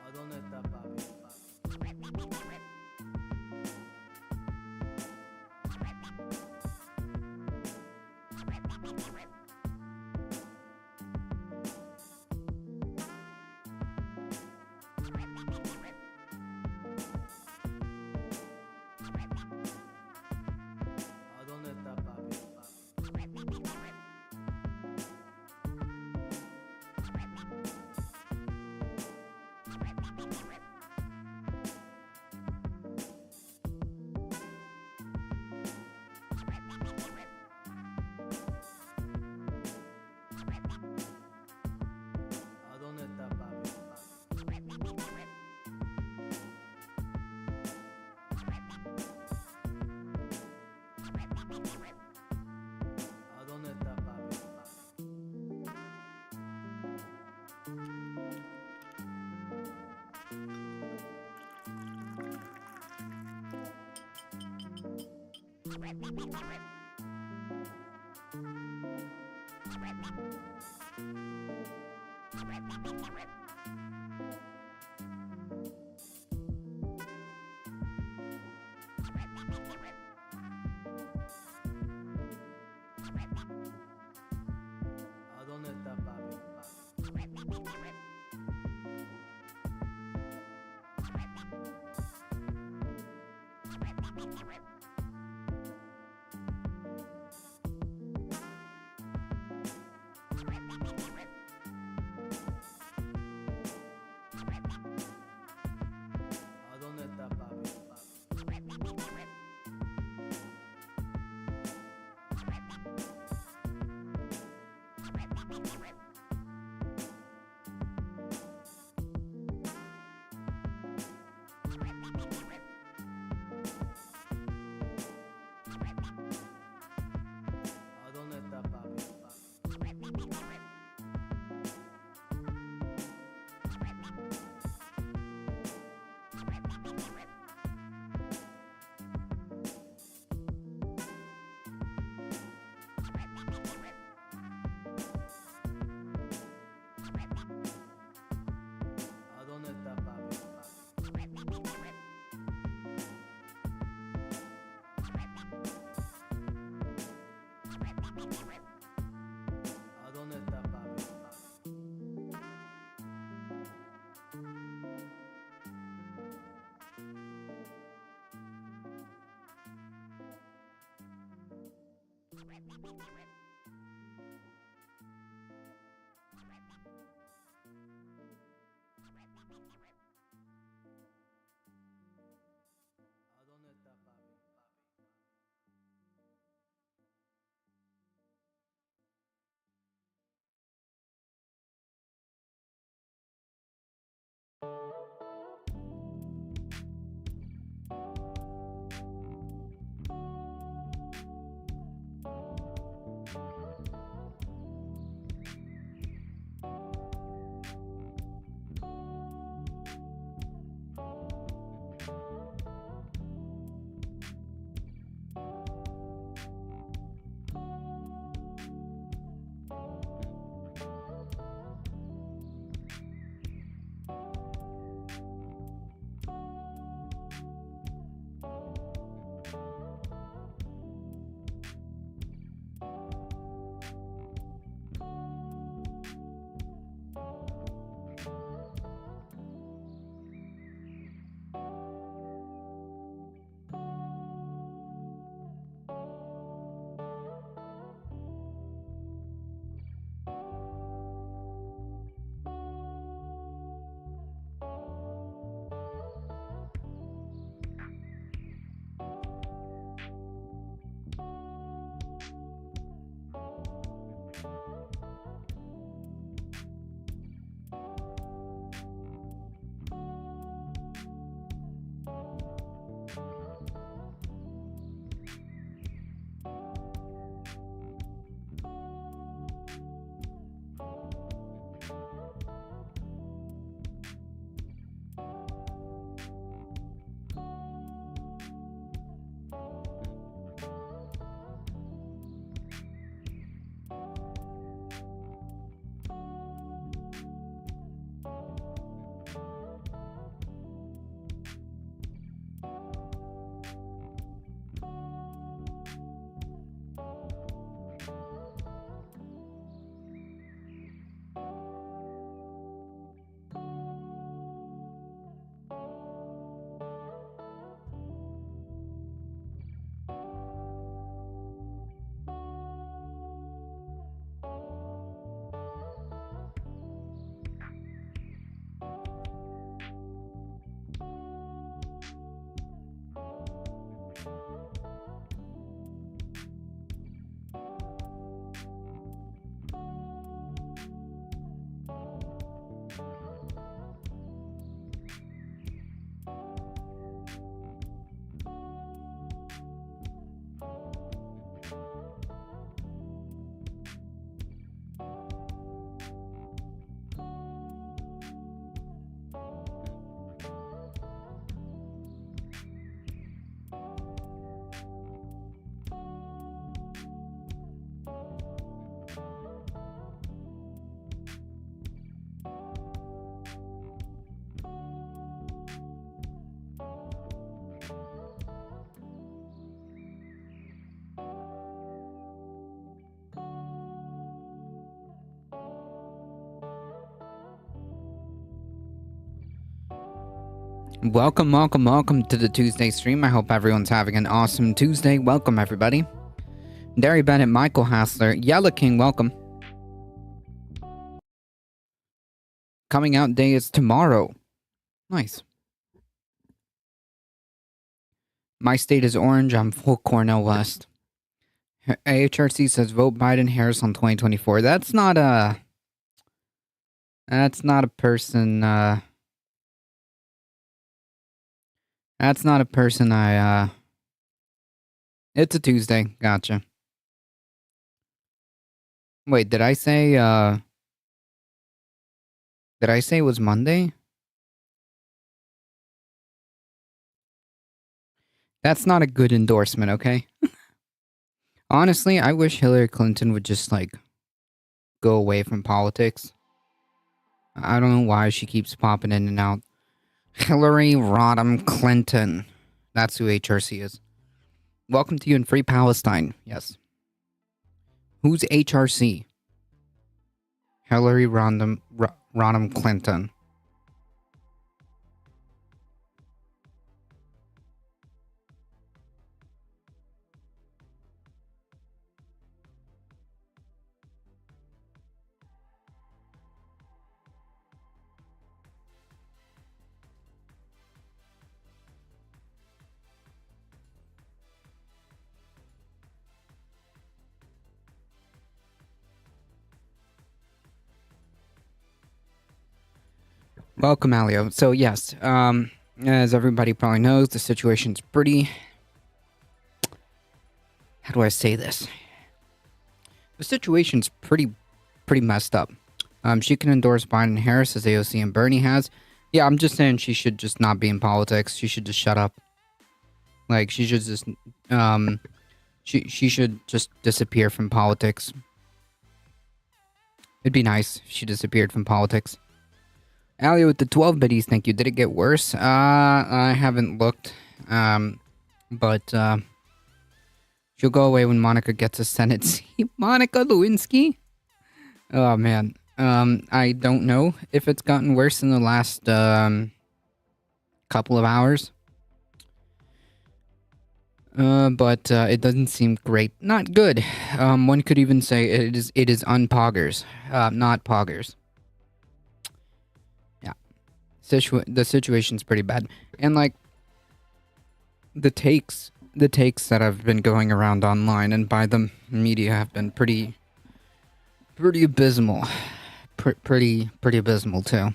¿A dónde está papi? ¿A dónde está papi? ¿A dónde está papi? ¿A dónde está papi? ¿A dónde está papi? ¿A dónde está papi? Welcome to the Tuesday stream. I hope everyone's having an awesome Tuesday. Welcome, everybody. Derry Bennett, Michael Hassler, Yella King, welcome. Coming out day is tomorrow. Nice. My state is orange. I'm full Cornell West. AHRC says vote Biden Harris on 2024. That's not a person. That's not a person It's a Tuesday. Gotcha. Wait, did I say it was Monday? That's not a good endorsement, okay? Honestly, I wish Hillary Clinton would just, go away from politics. I don't know why she keeps popping in and out. Hillary Rodham Clinton. That's who HRC is. Welcome to you in Free Palestine. Yes. Who's HRC? Hillary Rodham Clinton. Welcome, Alio. So yes, as everybody probably knows, the situation's pretty. How do I say this? The situation's pretty messed up. She can endorse Biden and Harris as AOC and Bernie has. Yeah, I'm just saying she should just not be in politics. She should just shut up. Like she should just she should just disappear from politics. It'd be nice if she disappeared from politics. Allie with the 12 biddies, thank you. Did it get worse? I haven't looked. But she'll go away when Monica gets a Senate seat. Monica Lewinsky? Oh man. I don't know if it's gotten worse in the last couple of hours. But it doesn't seem great. Not good. One could even say it is unpoggers, not poggers. Yeah, the situation's pretty bad, and like the takes that have been going around online and by the media have been pretty abysmal, pretty abysmal too.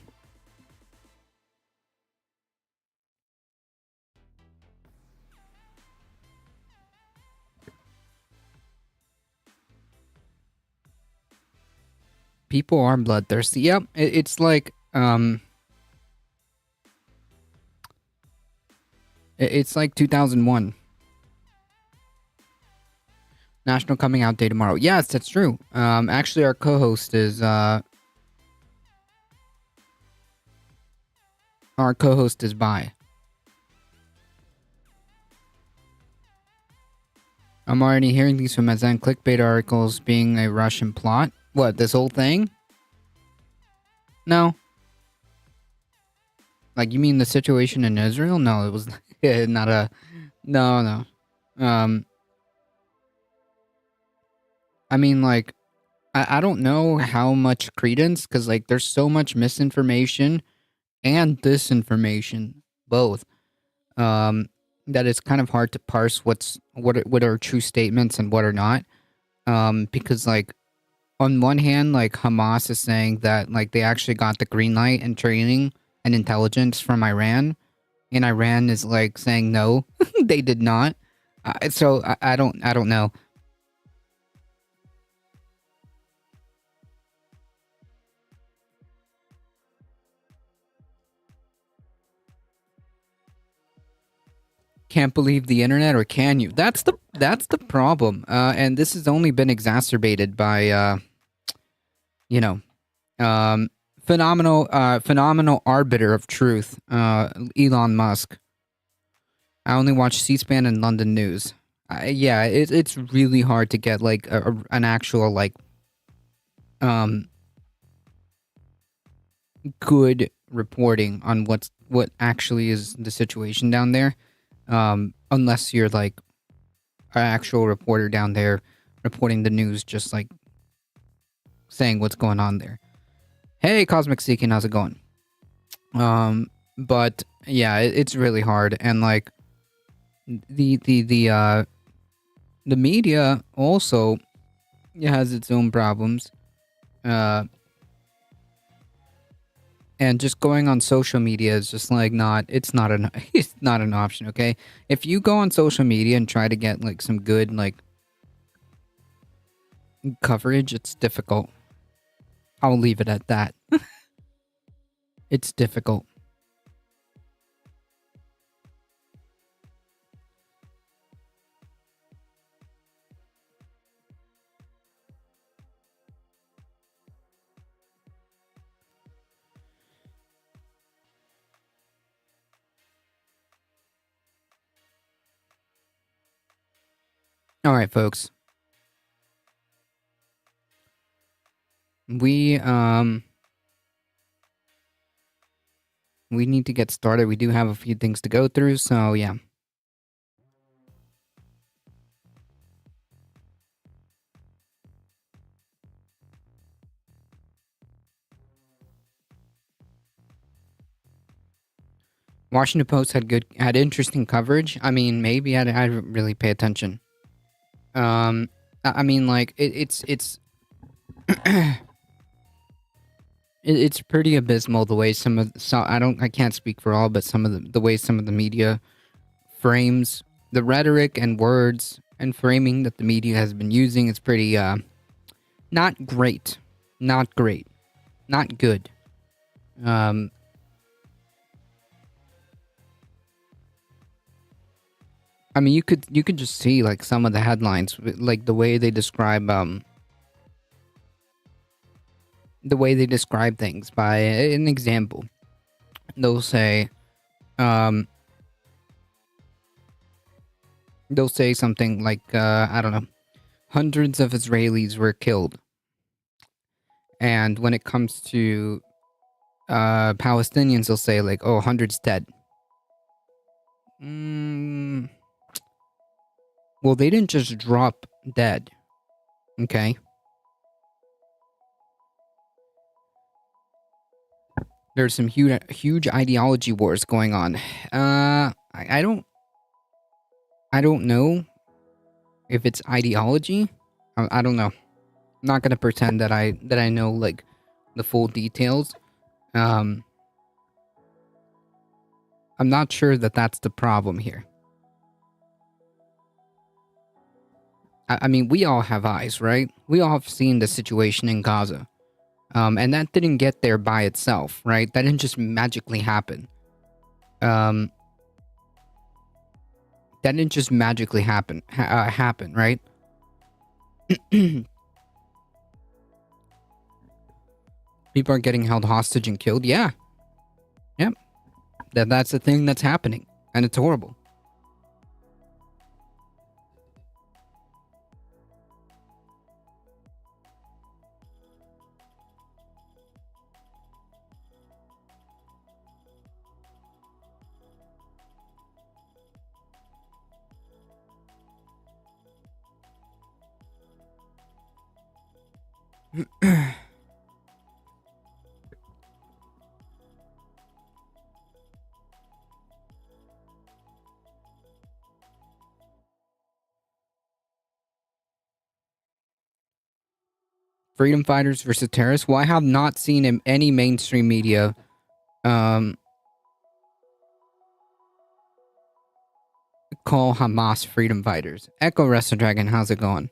People are bloodthirsty. Yep, it's like it's like 2001. National Coming Out Day tomorrow. Yes, that's true. Actually, our co-host is by. I'm already hearing these from Azan clickbait articles being a Russian plot. What, this whole thing? No. Like, you mean the situation in Israel? No, it was not a... No. I mean, like, I don't know how much credence, because, like, there's so much misinformation and disinformation, both, that it's kind of hard to parse what are true statements and what are not, because, like, on one hand, like, Hamas is saying that, like, they actually got the green light and training and intelligence from Iran, and Iran is, like, saying no, they did not. So I don't know. Can't believe the internet, or can you? That's the problem. And this has only been exacerbated by phenomenal arbiter of truth, Elon Musk. I only watch C-SPAN and London News. Yeah, it's really hard to get like an actual like good reporting on what actually is the situation down there, unless you're like an actual reporter down there reporting the news, just like saying what's going on there. Hey, Cosmic Seeking, how's it going? But yeah, it's really hard, and like the media also has its own problems. And just going on social media is just like it's not an option, okay? If you go on social media and try to get like some good like coverage, it's difficult. I'll leave it at that. It's difficult. All right, folks. We need to get started. We do have a few things to go through, so yeah. Washington Post had interesting coverage. I mean, maybe I didn't really pay attention. I mean, like it's it's pretty abysmal the way I can't speak for all, but some of the way some of the media frames the rhetoric and words and framing that the media has been using is pretty not great, not great, not good. Um, I mean, you could just see like some of the headlines, like the way they describe things. By an example, they'll say, um, they'll say something like, I don't know, hundreds of Israelis were killed, and when it comes to Palestinians, they'll say like, oh, hundreds dead. Mm, well, they didn't just drop dead, okay? There's some huge ideology wars going on. I don't know if it's ideology. I don't know. I'm not gonna pretend that I know like the full details. Um, I'm not sure that that's the problem here. I mean, we all have eyes, right? We all have seen the situation in Gaza. And that didn't get there by itself, right? That didn't just magically happen. Um, that didn't just magically happen, right? People are getting held hostage and killed. Yeah, yep. That's the thing that's happening, and it's horrible. Freedom fighters versus terrorists. Well, I have not seen in any mainstream media um, call Hamas freedom fighters. Echo Wrestle Dragon, how's it going?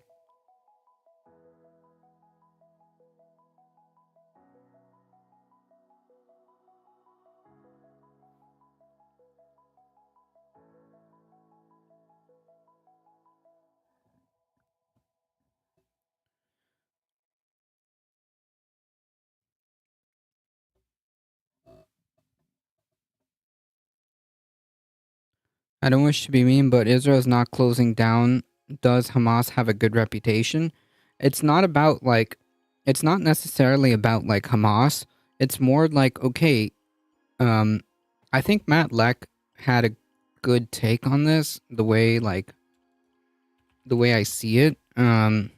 I don't wish to be mean, but Israel's not closing down. Does Hamas have a good reputation? It's not about like, it's not necessarily about like Hamas. It's more like, okay, um, I think Matt Leck had a good take on this, the way I see it. Let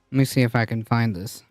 me see if I can find this.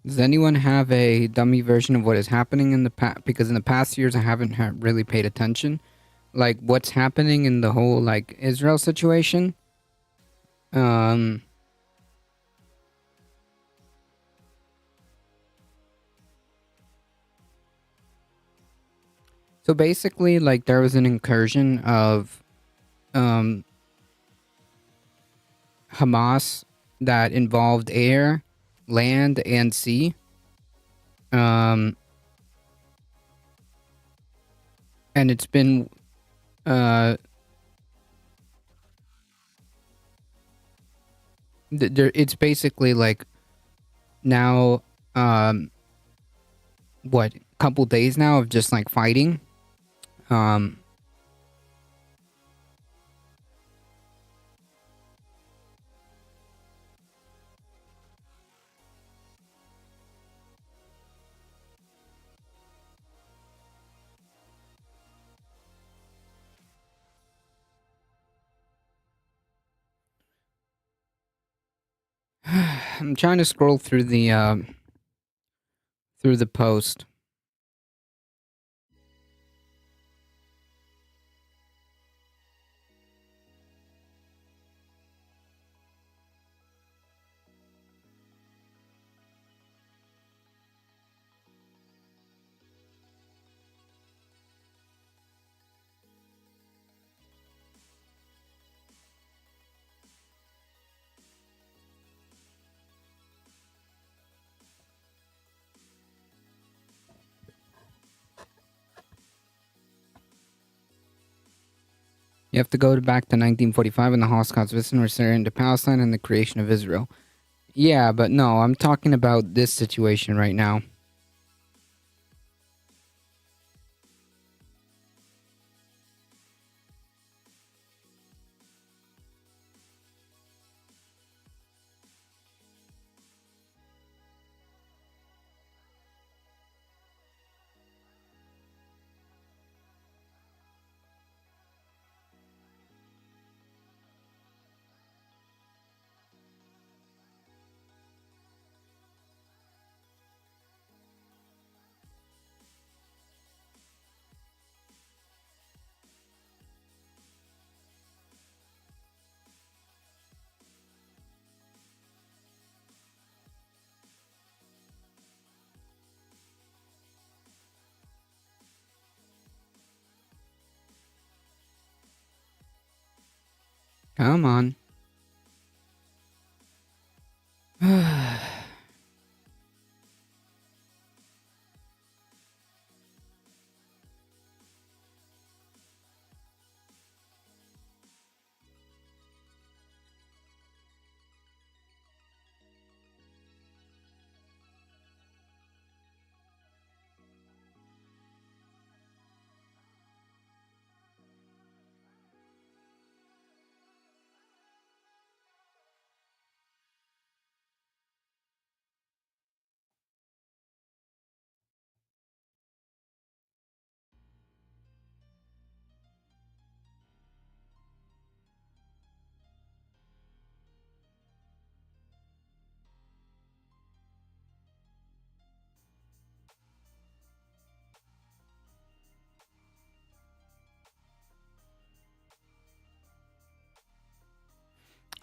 Does anyone have a dummy version of what is happening in the past? Because in the past years, I haven't really paid attention. Like, what's happening in the whole, like, Israel situation? Um, so basically, like, there was an incursion of, Hamas that involved air, land, and sea. And it's been it's basically like now what, couple days now of just like fighting. um I'm trying to scroll through the post. You have to go back to 1945 when the Holocaust victims were sent into Palestine and the creation of Israel. Yeah, but no, I'm talking about this situation right now. Come on.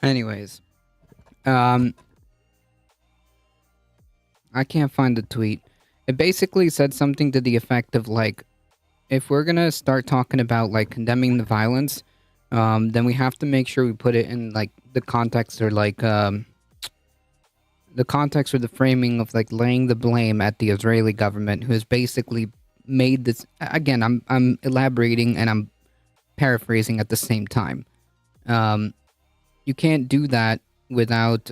Anyways, I can't find the tweet. It basically said something to the effect of like, if we're gonna start talking about like condemning the violence, then we have to make sure we put it in like the context or like the context or the framing of like laying the blame at the Israeli government, who has basically made this. Again, I'm elaborating and I'm paraphrasing at the same time. You can't do that without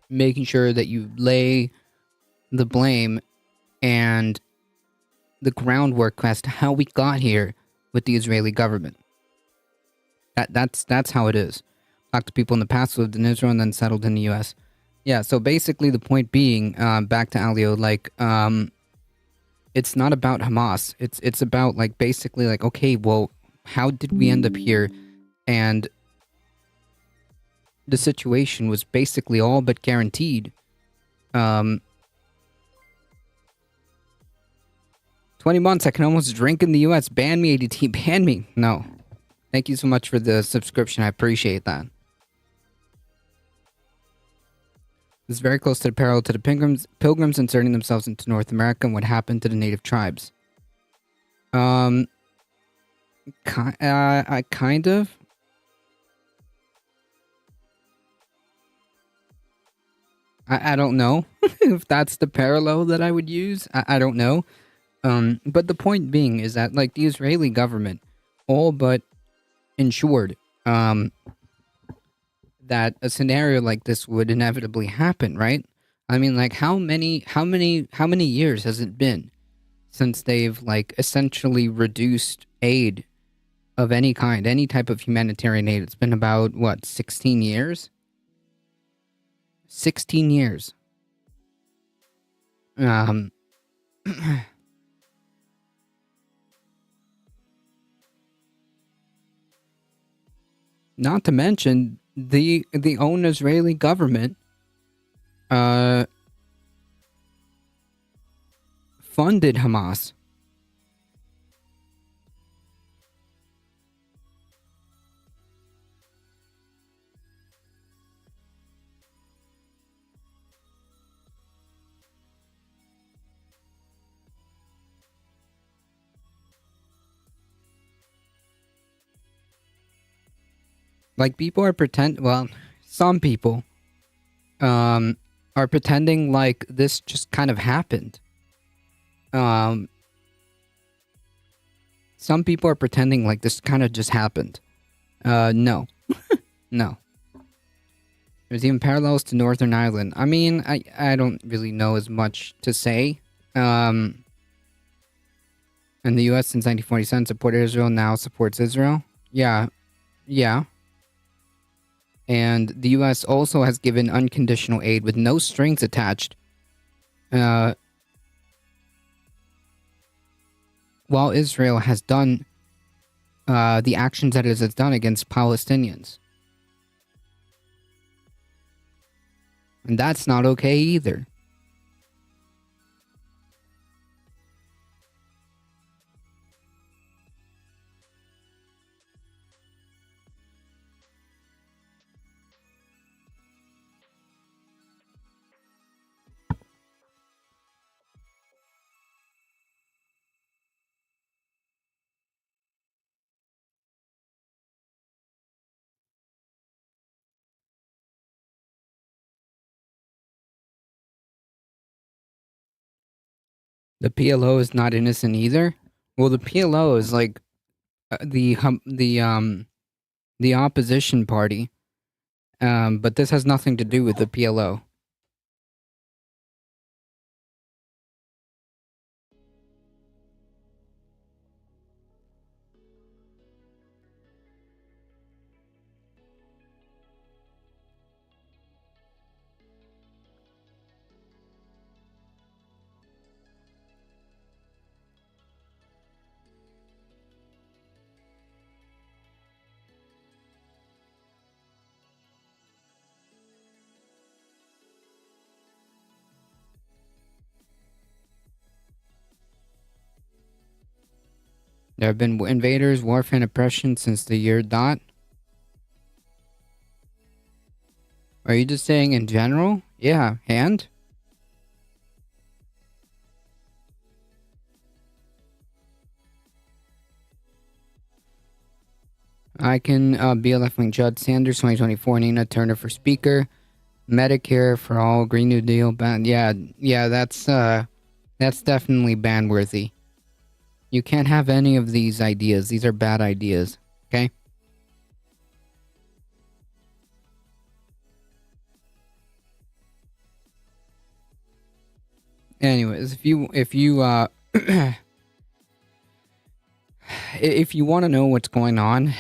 making sure that you lay the blame and the groundwork as to how we got here with the Israeli government. That's how it is. Talked to people in the past who lived in Israel and then settled in the U.S. Yeah, so basically the point being, back to Alio, like, it's not about Hamas. It's about like basically like, okay, well, how did we end up here? And the situation was basically all but guaranteed. 20 months, I can almost drink in the US. Ban me, ADT. Ban me. No. Thank you so much for the subscription. I appreciate that. This is very close to the parallel to the pilgrims inserting themselves into North America and what happened to the native tribes. Kind of. I don't know if that's the parallel that I would use. I don't know. But the point being is that like the Israeli government all but ensured that a scenario like this would inevitably happen, right? I mean, like how many years has it been since they've like essentially reduced aid of any kind, any type of humanitarian aid? It's been about what, 16 years? 16 years. Um Not to mention the own Israeli government uh funded Hamas. Like people are pretend well, some people um are pretending like this just kind of happened. Um some people are pretending like this kind of just happened. No. No. There's even parallels to Northern Ireland. I mean, I don't really know as much to say. Um and the US since 1947 supported Israel, now supports Israel. Yeah. Yeah. And the US also has given unconditional aid with no strings attached. Uh while Israel has done the actions that it has done against Palestinians. And that's not okay either. The PLO is not innocent either. Well, the PLO is like the opposition party. But this has nothing to do with the PLO. There have been invaders, warfare, and oppression since the year dot. Are you just saying in general? Yeah, and? I can be a left wing Judd Sanders 2024, Nina Turner for Speaker, Medicare for all, Green New Deal ban. Yeah, that's definitely ban worthy. You can't have any of these ideas. These are bad ideas. Okay? Anyways, if you if you want to know what's going on,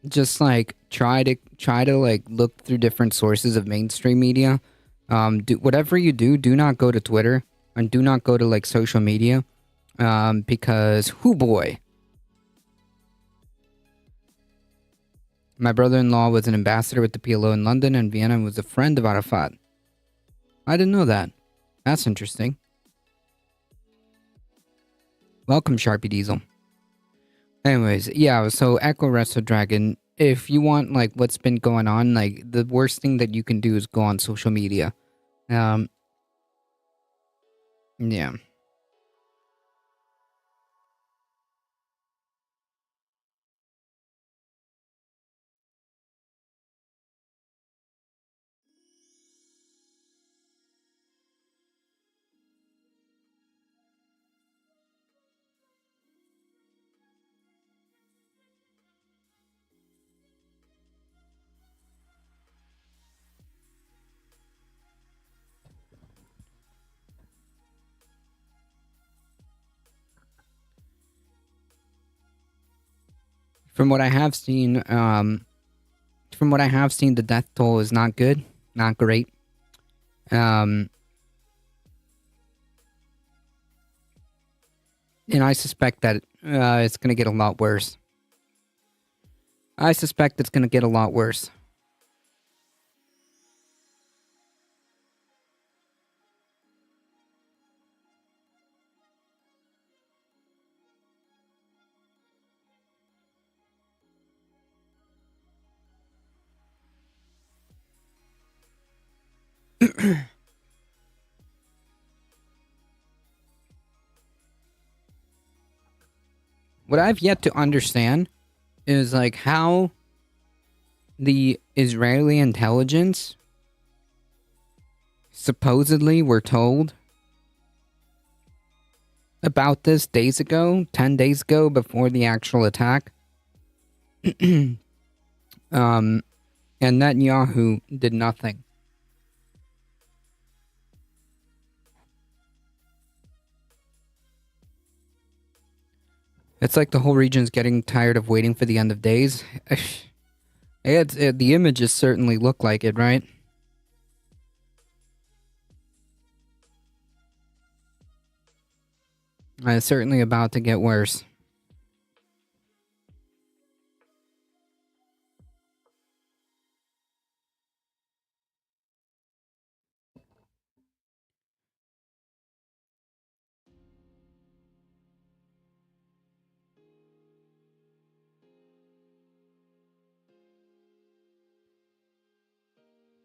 just like try to like look through different sources of mainstream media. Do whatever you do, do not go to Twitter and do not go to like social media, because whoo boy, my brother-in-law was an ambassador with the PLO in London and Vienna and was a friend of Arafat. I didn't know that. That's interesting. Welcome, Sharpie Diesel. Anyways, yeah, so Echo Resto Dragon, if you want like what's been going on, like the worst thing that you can do is go on social media. Um yeah. From what I have seen, the death toll is not good, not great. And I suspect that it's going to get a lot worse. What I've yet to understand is like how the Israeli intelligence supposedly were told about this 10 days ago before the actual attack. And Netanyahu did nothing. It's like the whole region's getting tired of waiting for the end of days. The images certainly look like it, right? It's certainly about to get worse.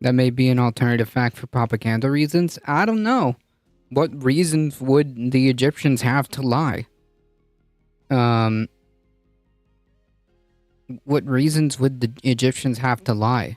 That may be an alternative fact for propaganda reasons. I don't know. What reasons would the Egyptians have to lie? What reasons would the Egyptians have to lie?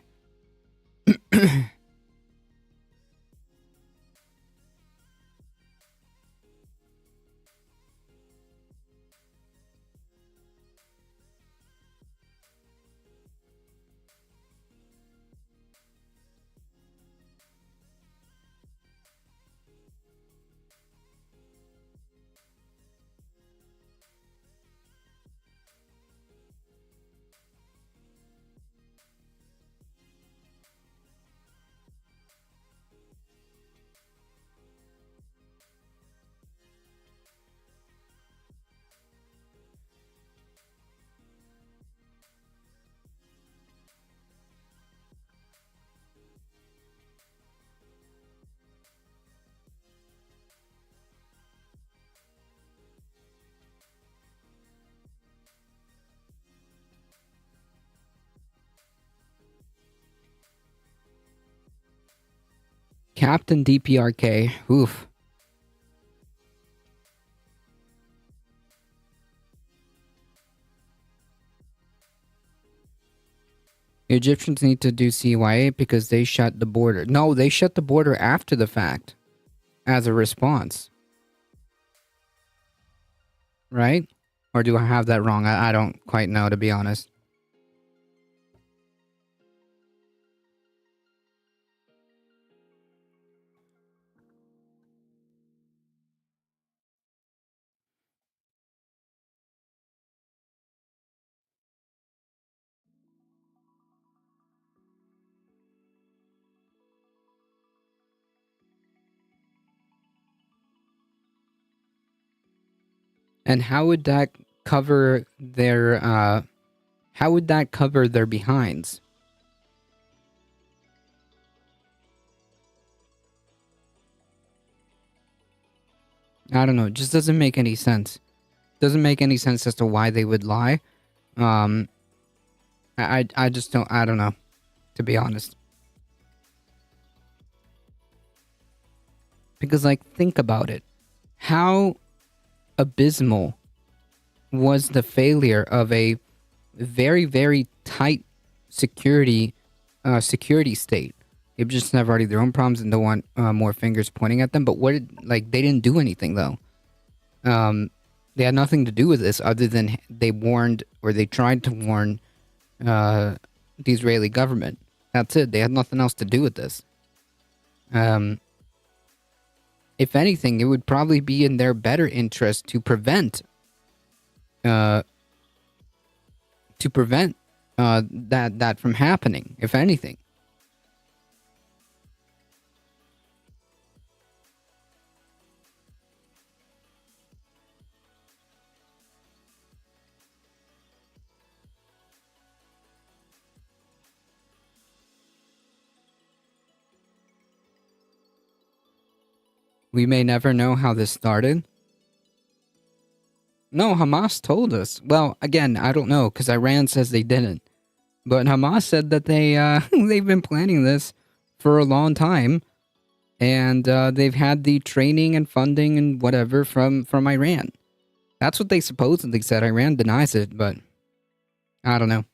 Captain DPRK. Oof. The Egyptians need to do CYA because they shut the border. No, they shut the border after the fact as a response. Right? Or do I have that wrong? I don't quite know, to be honest. And how would that cover their behinds? I don't know. It just doesn't make any sense. Doesn't make any sense as to why they would lie. I just don't. I don't know, to be honest. Because, like, think about it. How abysmal was the failure of a very, very tight security state? Egyptians have already their own problems and don't want more fingers pointing at them. But they didn't do anything though. They had nothing to do with this other than they warned, or they tried to warn the Israeli government. That's it. They had nothing else to do with this. If anything, it would probably be in their better interest to prevent to prevent that from happening, if anything. We may never know how this started. No, Hamas told us. Well, again, I don't know, because Iran says they didn't. But Hamas said that they've been planning this for a long time, and they've had the training and funding and whatever from Iran. That's what they supposedly said. Iran denies it, but I don't know.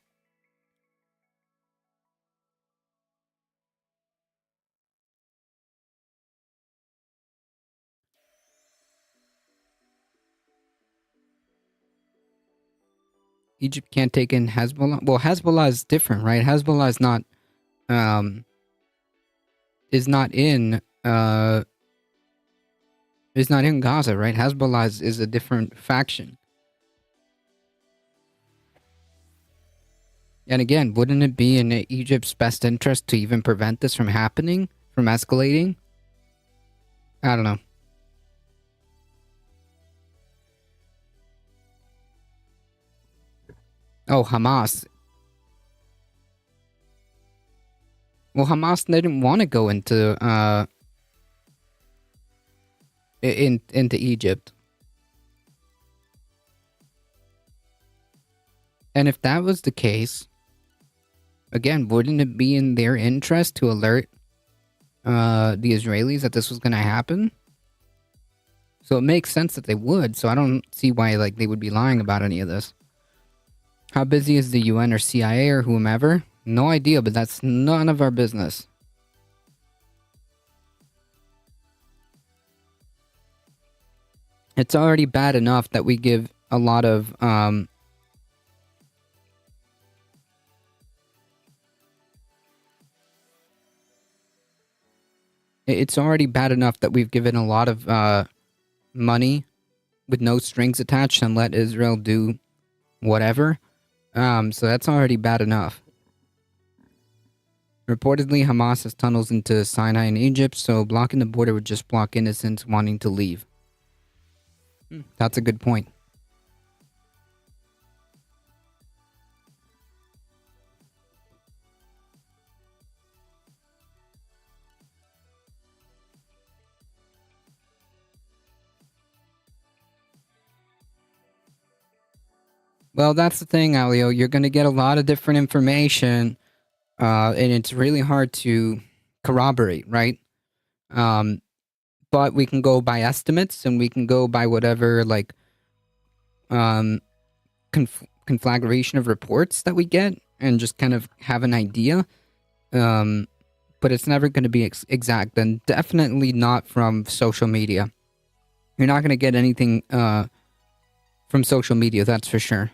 Egypt can't take in Hezbollah. Well, Hezbollah is different, right? Hezbollah um is not in uh is not in Gaza, right? Hezbollah is a different faction. And again, wouldn't it be in Egypt's best interest to even prevent this from happening, from escalating? I don't know. Oh, Hamas. Well, Hamas didn't want to go into Egypt. And if that was the case, again, wouldn't it be in their interest to alert the Israelis that this was going to happen? So it makes sense that they would. So I don't see why they would be lying about any of this. How busy is the UN or CIA or whomever? No idea, but that's none of our business. It's already bad enough that we give a lot of it's already bad enough that we've given a lot of money with no strings attached and let Israel do whatever. So that's already bad enough. Reportedly, Hamas has tunnels into Sinai and Egypt, so blocking the border would just block innocents wanting to leave. That's a good point. Well, that's the thing, Alio. You're going to get a lot of different information, and it's really hard to corroborate, right? But we can go by estimates, and we can go by whatever, conflagration of reports that we get, and just kind of have an idea. But it's never going to be exact, and definitely not from social media. You're not going to get anything from social media, that's for sure.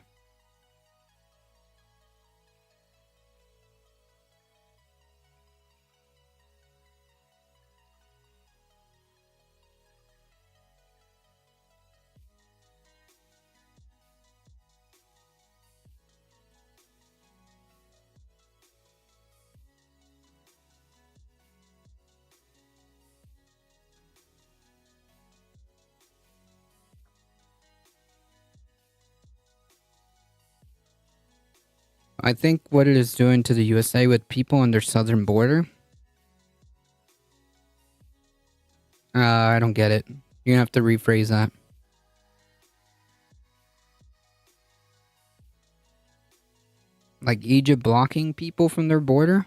I think what it is doing to the USA with people on their southern border. I don't get it. You're gonna have to rephrase that. Like Egypt blocking people from their border?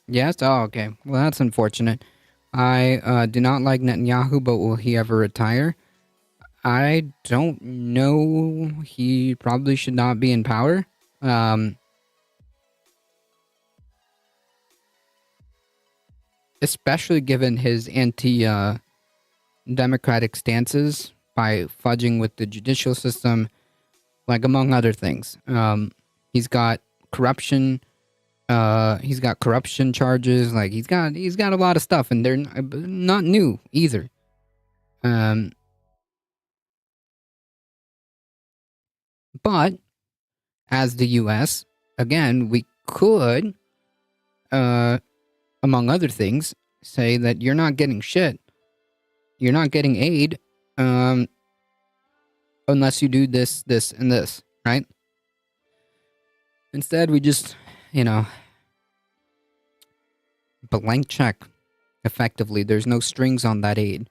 Yes? Oh, okay. Well, that's unfortunate. I do not like Netanyahu, but will he ever retire? I don't know. He probably should not be in power. Especially given his anti-democratic stances by fudging with the judicial system, among other things. He's got corruption. He's got corruption charges. Like he's got a lot of stuff, and they're not new either. But as the U.S., again, we could, among other things, say that you're not getting shit. You're not getting aid, unless you do this, this, and this, right? Instead, we just, blank check. Effectively, there's no strings on that aid.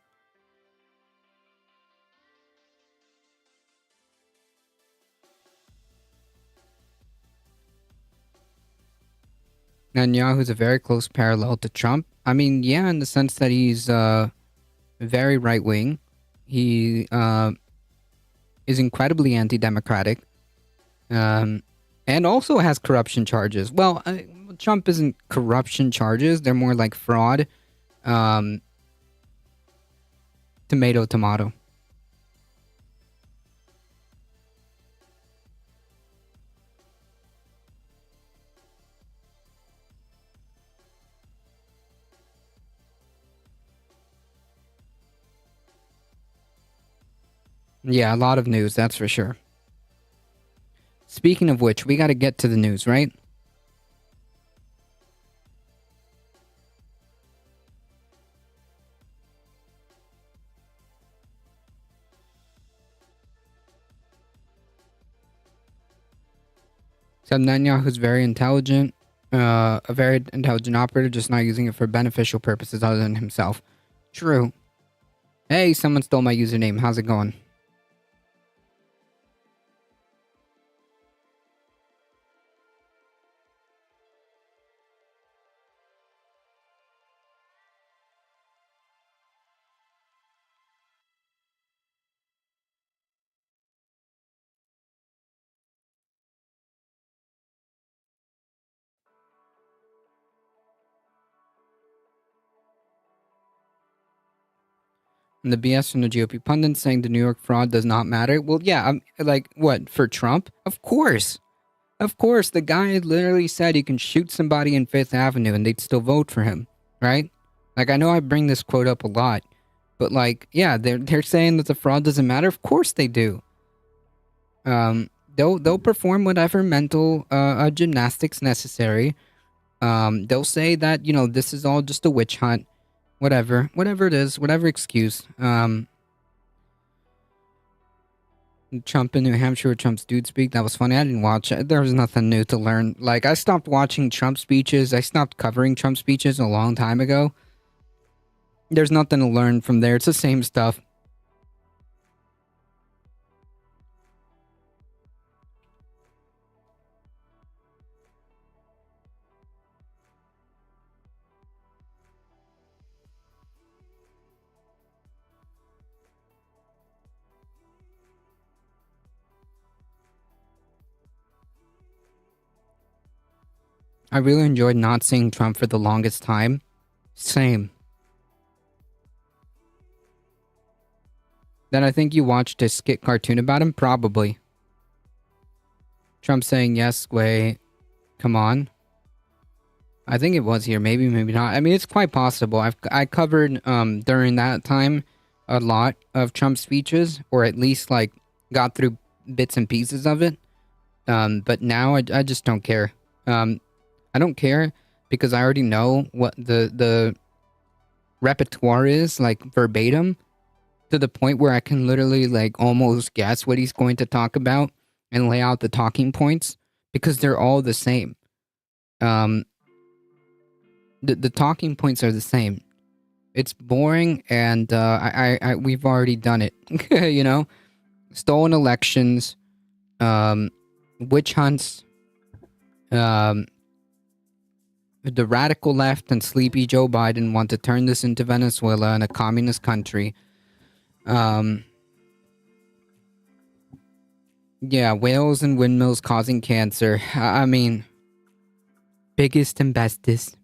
Netanyahu's a very close parallel to Trump. I mean, yeah, in the sense that he's very right wing. He is incredibly anti-democratic, and also has corruption charges. Well, Trump isn't corruption charges; they're more like fraud. Tomato, tomato. Yeah, a lot of news, that's for sure. Speaking of which, we got to get to the news, right? So Netanyahu's very intelligent, a very intelligent operator, just not using it for beneficial purposes other than himself. True. Hey, someone stole my username. How's it going? And the BS from the GOP pundits saying the New York fraud does not matter. Well, yeah, like, what, for Trump? Of course. Of course, the guy literally said he can shoot somebody in Fifth Avenue and they'd still vote for him, right? Like, I know I bring this quote up a lot, but like, yeah, they're saying that the fraud doesn't matter. Of course they do. They'll perform whatever mental gymnastics necessary. They'll say that this is all just a witch hunt, whatever it is, whatever excuse. Trump in New Hampshire, Trump's dude speak. That was funny. I didn't watch it. There was nothing new to learn. Like, I stopped watching Trump speeches. I stopped covering Trump speeches a long time ago. There's nothing to learn from there. It's the same stuff. I really enjoyed not seeing Trump for the longest time. Same. Then I think you watched a skit cartoon about him? Probably. Trump saying, yes, Gway, come on. I think it was here. Maybe, maybe not. I mean, it's quite possible. I covered during that time a lot of Trump speeches, or at least like got through bits and pieces of it. But now I just don't care. I don't care because I already know what the repertoire is, like verbatim, to the point where I can literally like almost guess what he's going to talk about and lay out the talking points because they're all the same. The talking points are the same. It's boring, and we've already done it. Stolen elections, witch hunts, the radical left and sleepy Joe Biden want to turn this into Venezuela and a communist country. Yeah, whales and windmills causing cancer. I mean, biggest and bestest.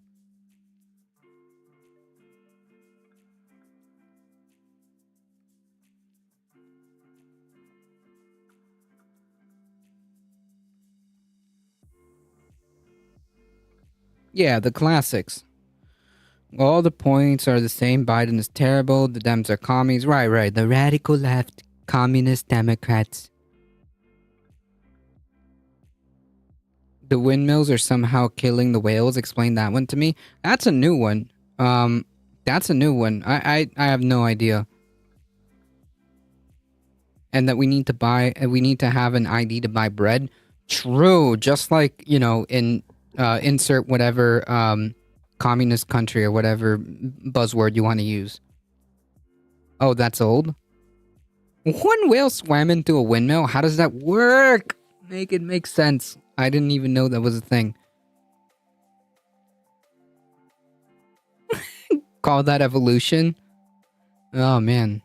Yeah, the classics. All the points are the same. Biden is terrible. The Dems are commies. Right. The radical left, communist Democrats. The windmills are somehow killing the whales. Explain that one to me. That's a new one. That's a new one. I have no idea. And that we need to have an ID to buy bread. True. Just like, in insert whatever communist country or whatever buzzword you want to use. Oh, that's old? One whale swam into a windmill? How does that work? Make it make sense. I didn't even know that was a thing. Call that evolution? Oh, man.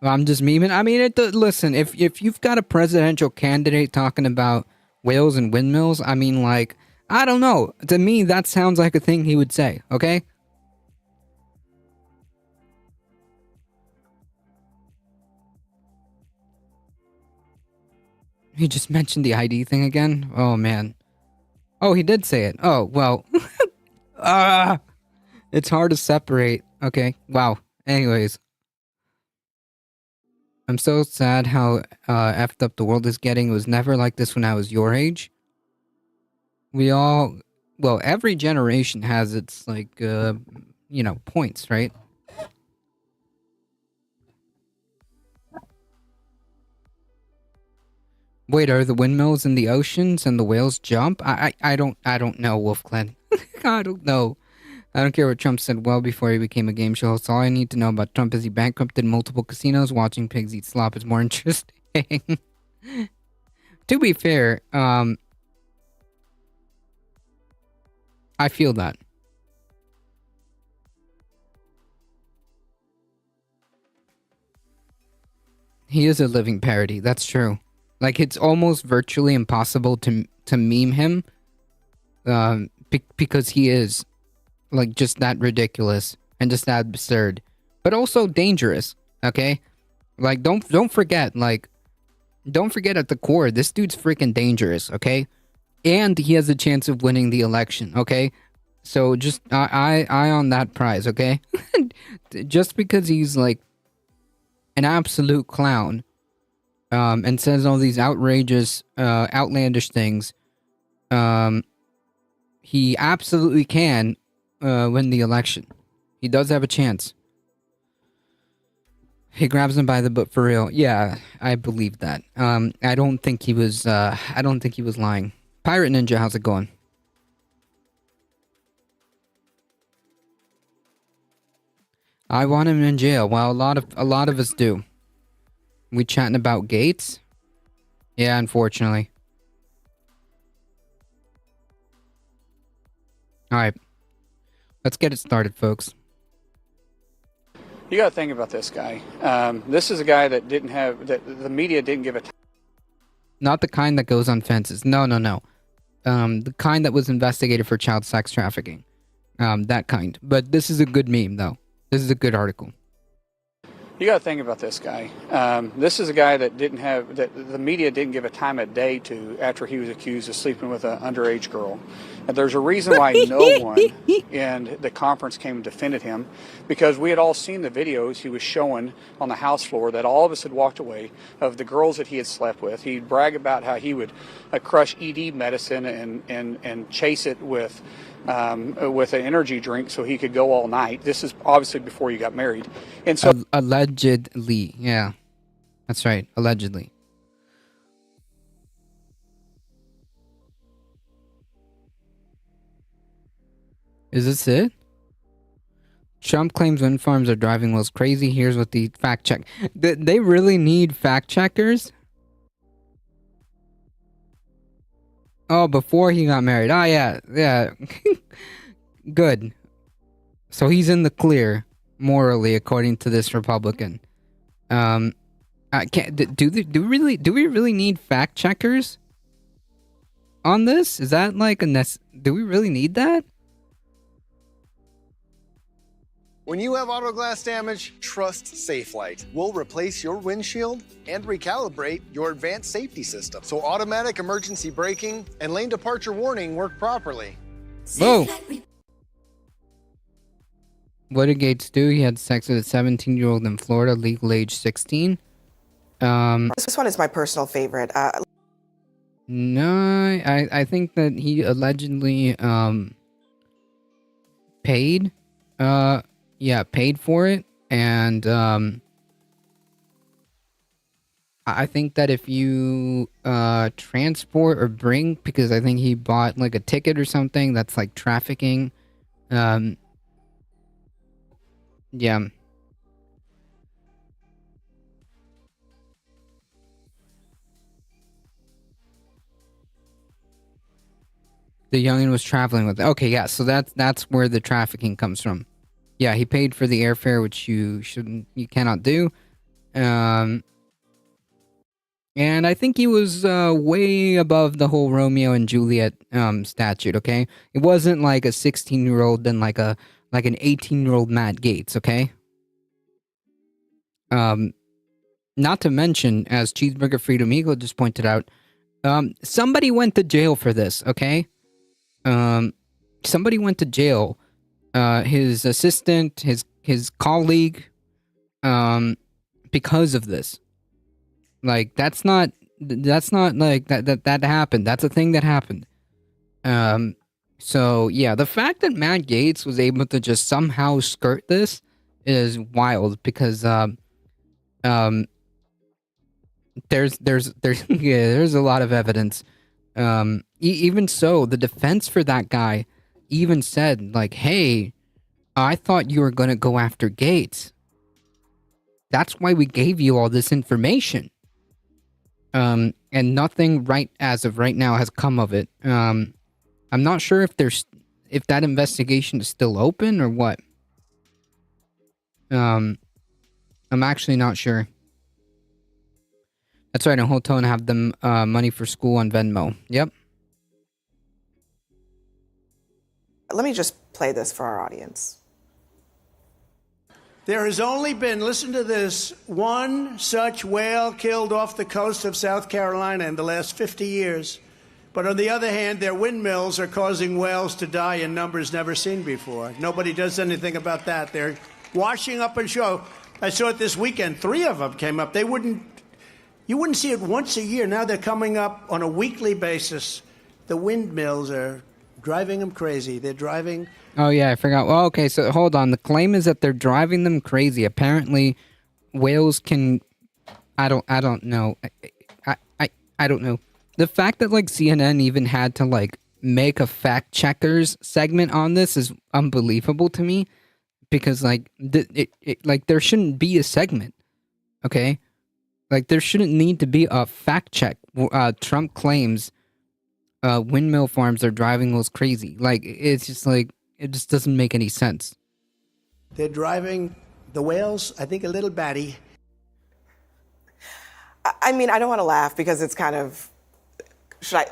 I'm just memeing. I mean, listen, if you've got a presidential candidate talking about whales and windmills, I mean, like, I don't know. To me, that sounds like a thing he would say, okay? He just mentioned the ID thing again? Oh, man. Oh, he did say it. Oh, well. It's hard to separate. Okay, wow. Anyways. I'm so sad how effed up the world is getting. It was never like this when I was your age. Every generation has its, points, right? Wait, are the windmills in the oceans and the whales jump? I don't know, WolfClan. I don't know. I don't care what Trump said well before he became a game show host. All I need to know about Trump is he bankrupted multiple casinos. Watching pigs eat slop is more interesting. To be fair, I feel that. He is a living parody. That's true. Like, it's almost virtually impossible to meme him, because he is, like, just that ridiculous and just that absurd, but also dangerous. Okay, like, don't forget, don't forget at the core, this dude's freaking dangerous. Okay, and he has a chance of winning the election. Okay, so just eye on that prize. Okay, just because he's like an absolute clown, and says all these outrageous, outlandish things, he absolutely can win the election. He does have a chance. He grabs him by the butt for real. Yeah, I believe that. I don't think he was lying. Pirate Ninja, how's it going? I want him in jail. Well, a lot of us do. We chatting about Gates? Yeah, unfortunately. Alright. Let's get it started, folks. You got to think about this guy. This is a guy that the media didn't give a... Not the kind that goes on fences. No. The kind that was investigated for child sex trafficking. That kind. But this is a good meme, though. This is a good article. You got to think about this guy. This is a guy that the media didn't give a time of day to after he was accused of sleeping with an underage girl. And there's a reason why no one in the conference came and defended him, because we had all seen the videos he was showing on the House floor that all of us had walked away of the girls that he had slept with. He'd brag about how he would crush ED medicine and chase it with an energy drink so he could go all night. This is obviously before you got married. And so allegedly, yeah. That's right, allegedly. Is this it? Trump claims wind farms are driving whales crazy. Here's what the fact check. They really need fact checkers? Oh, before he got married. Oh, yeah. Good. So he's in the clear, morally, according to this Republican. Do we really need fact checkers on this? Is that like do we really need that? When you have auto glass damage, trust Safelite. We'll replace your windshield and recalibrate your advanced safety system so automatic emergency braking and lane departure warning work properly. Whoa. What did Gates do? He had sex with a 17-year-old in Florida, legal age 16. This one is my personal favorite. No, I think that he allegedly paid paid for it, and I think that if you transport or bring, because I think he bought like a ticket or something, that's like trafficking. Yeah. The youngin was traveling with. Okay, yeah, so that's where the trafficking comes from. Yeah, he paid for the airfare, which you cannot do. And I think he was way above the whole Romeo and Juliet statute. Okay, it wasn't like a 16-year-old and like an 18-year-old Matt Gates. Okay. Not to mention, as Cheeseburger Freedom Eagle just pointed out, somebody went to jail for this. Okay. Somebody went to jail. His assistant, his colleague, because of this. Like, that's not like that happened. That's a thing that happened. So yeah, the fact that Matt Gaetz was able to just somehow skirt this is wild, because there's there's a lot of evidence. Even so, the defense for that guy even said, like, hey, I thought you were gonna go after Gates. That's why we gave you all this information. And nothing as of right now has come of it. I'm not sure if that investigation is still open or what. I'm actually not sure. That's right, and Holtone have them money for school on Venmo. Yep. Let me just play this for our audience. There has only been, listen to this, one such whale killed off the coast of South Carolina in the last 50 years. But on the other hand, their windmills are causing whales to die in numbers never seen before. Nobody does anything about that. They're washing up and show. I saw it this weekend. 3 of them came up. You wouldn't see it once a year. Now they're coming up on a weekly basis. The windmills are driving them crazy. They're driving... Oh yeah, I forgot. Well, okay, so hold on. The claim is that they're driving them crazy. Apparently, whales can... I don't know. I don't know. The fact that, like, CNN even had to, like, make a fact checkers segment on this is unbelievable to me. Because, like, there shouldn't be a segment. Okay? Like, there shouldn't need to be a fact check. Trump claims windmill farms are driving whales crazy. Like, it's just like, it just doesn't make any sense. They're driving the whales, I think, a little batty. I mean, I don't want to laugh because it's kind of,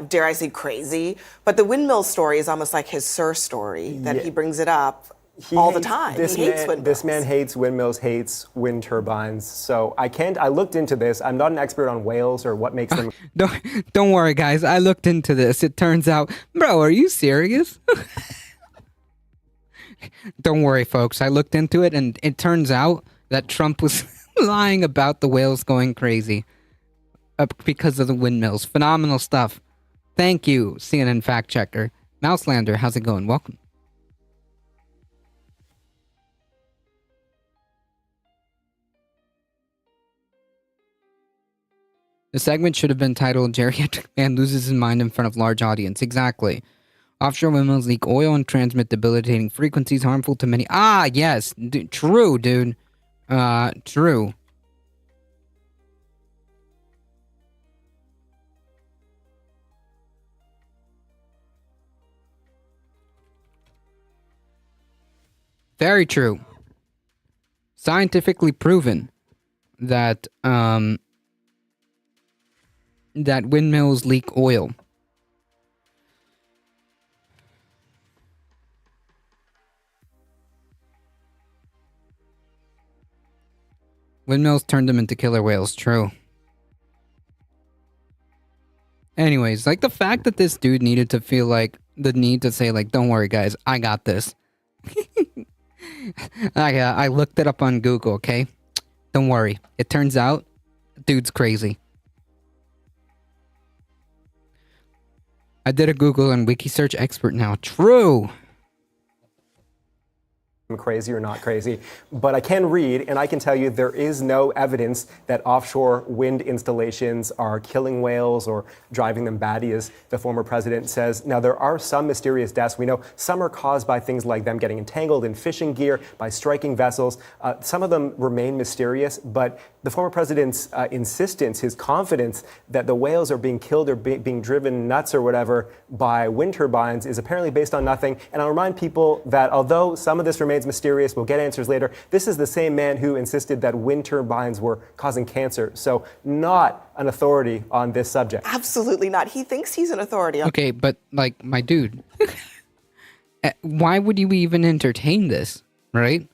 dare I say, crazy. But the windmill story is almost like his Sir story, that he brings it up all the time. He hates windmills. This man hates windmills, hates wind turbines. So I looked into this. I'm not an expert on whales or what makes them. Don't worry, guys. I looked into this. It turns out, bro, are you serious? Don't worry, folks. I looked into it, and it turns out that Trump was lying about the whales going crazy because of the windmills. Phenomenal stuff. Thank you, CNN fact checker. Mouselander, how's it going? Welcome. The segment should have been titled "Geriatric Man Loses His Mind in Front of Large Audience." Exactly. Offshore windmills leak oil and transmit debilitating frequencies harmful to many. Ah, yes. True, dude. True. Very true. Scientifically proven that, that windmills leak oil. Windmills turned them into killer whales, true. Anyways, like the fact that this dude needed to feel like the need to say like, don't worry guys, I got this. I looked it up on Google, okay? Don't worry. It turns out, dude's crazy. I did a Google and wiki search expert now. True. I'm crazy or not crazy, but I can read and I can tell you there is no evidence that offshore wind installations are killing whales or driving them batty, as the former president says. Now, there are some mysterious deaths. We know some are caused by things like them getting entangled in fishing gear, by striking vessels. Some of them remain mysterious, but the former president's insistence, his confidence that the whales are being killed or being driven nuts or whatever by wind turbines is apparently based on nothing. And I'll remind people that although some of this remains mysterious, we'll get answers later, this is the same man who insisted that wind turbines were causing cancer. So not an authority on this subject. Absolutely not. He thinks he's an authority on. Okay, but like, my dude, why would you even entertain this, right?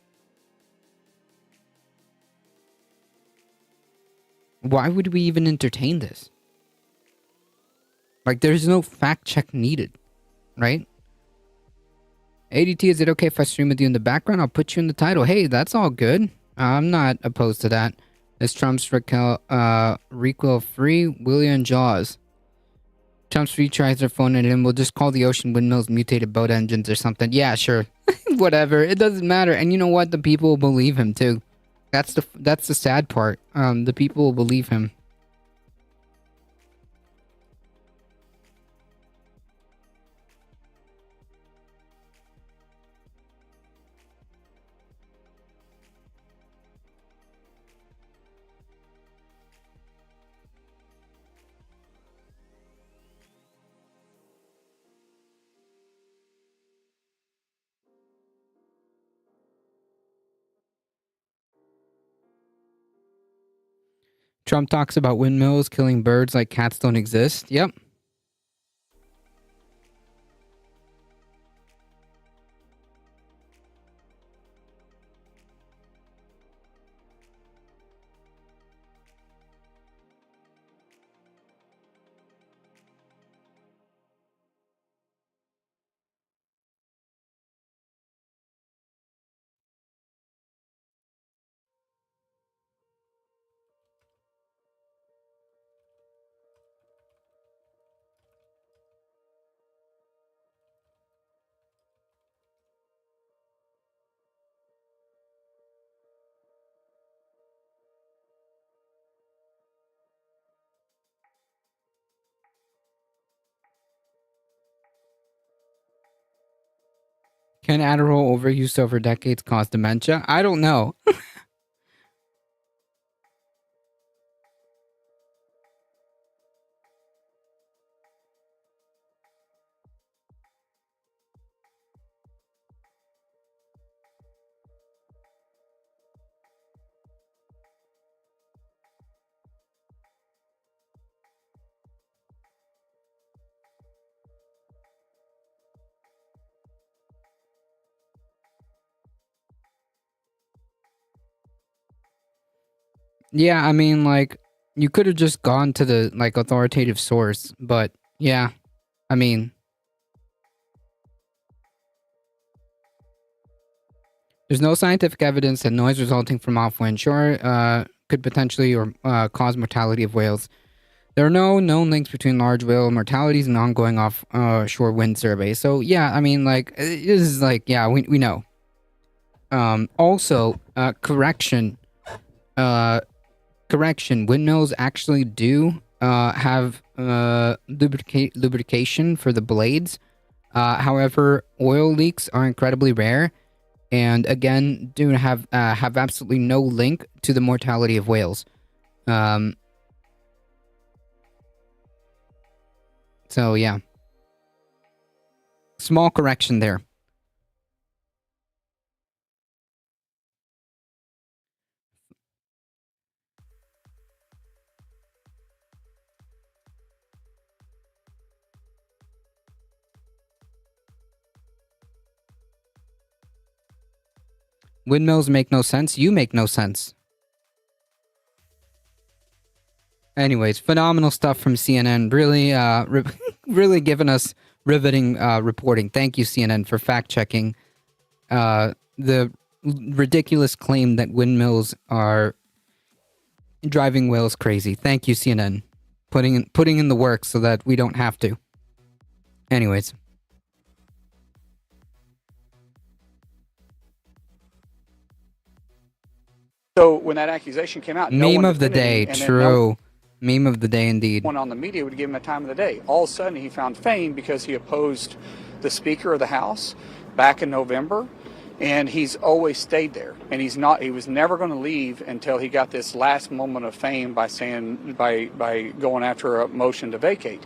Why would we even entertain this? Like, there's no fact check needed, right? ADT, is it okay if I stream with you in the background? I'll put you in the title. Hey, that's all good. I'm not opposed to that. Is Trump's recoil free? William Jaws. Trump's retries their phone and then we'll just call the ocean windmills mutated boat engines or something. Yeah, sure. Whatever. It doesn't matter. And you know what? The people will believe him too. That's the sad part. The people will believe him. Trump talks about windmills killing birds like cats don't exist. Yep. Can Adderall overuse over decades cause dementia? I don't know. Yeah, I mean, like, you could have just gone to the, like, authoritative source, but, yeah, I mean, there's no scientific evidence that noise resulting from offwind shore could potentially or cause mortality of whales. There are no known links between large whale mortalities and ongoing offshore wind surveys. So, yeah, I mean, like, this is like, yeah, we know. Also, correction, windmills actually do have lubrication for the blades. However, oil leaks are incredibly rare, and again, do have absolutely no link to the mortality of whales. So yeah, small correction there. Windmills make no sense. You make no sense. Anyways, phenomenal stuff from CNN. Really, really giving us riveting reporting. Thank you, CNN, for fact checking the ridiculous claim that windmills are driving whales crazy. Thank you, CNN, putting in the work so that we don't have to. Anyways. So when that accusation came out, Meme of the day, true. Meme of the day, indeed. One on the media would give him a time of the day. All of a sudden, he found fame because he opposed the Speaker of the House back in November, and he's always stayed there. And he was never going to leave until he got this last moment of fame by going after a motion to vacate.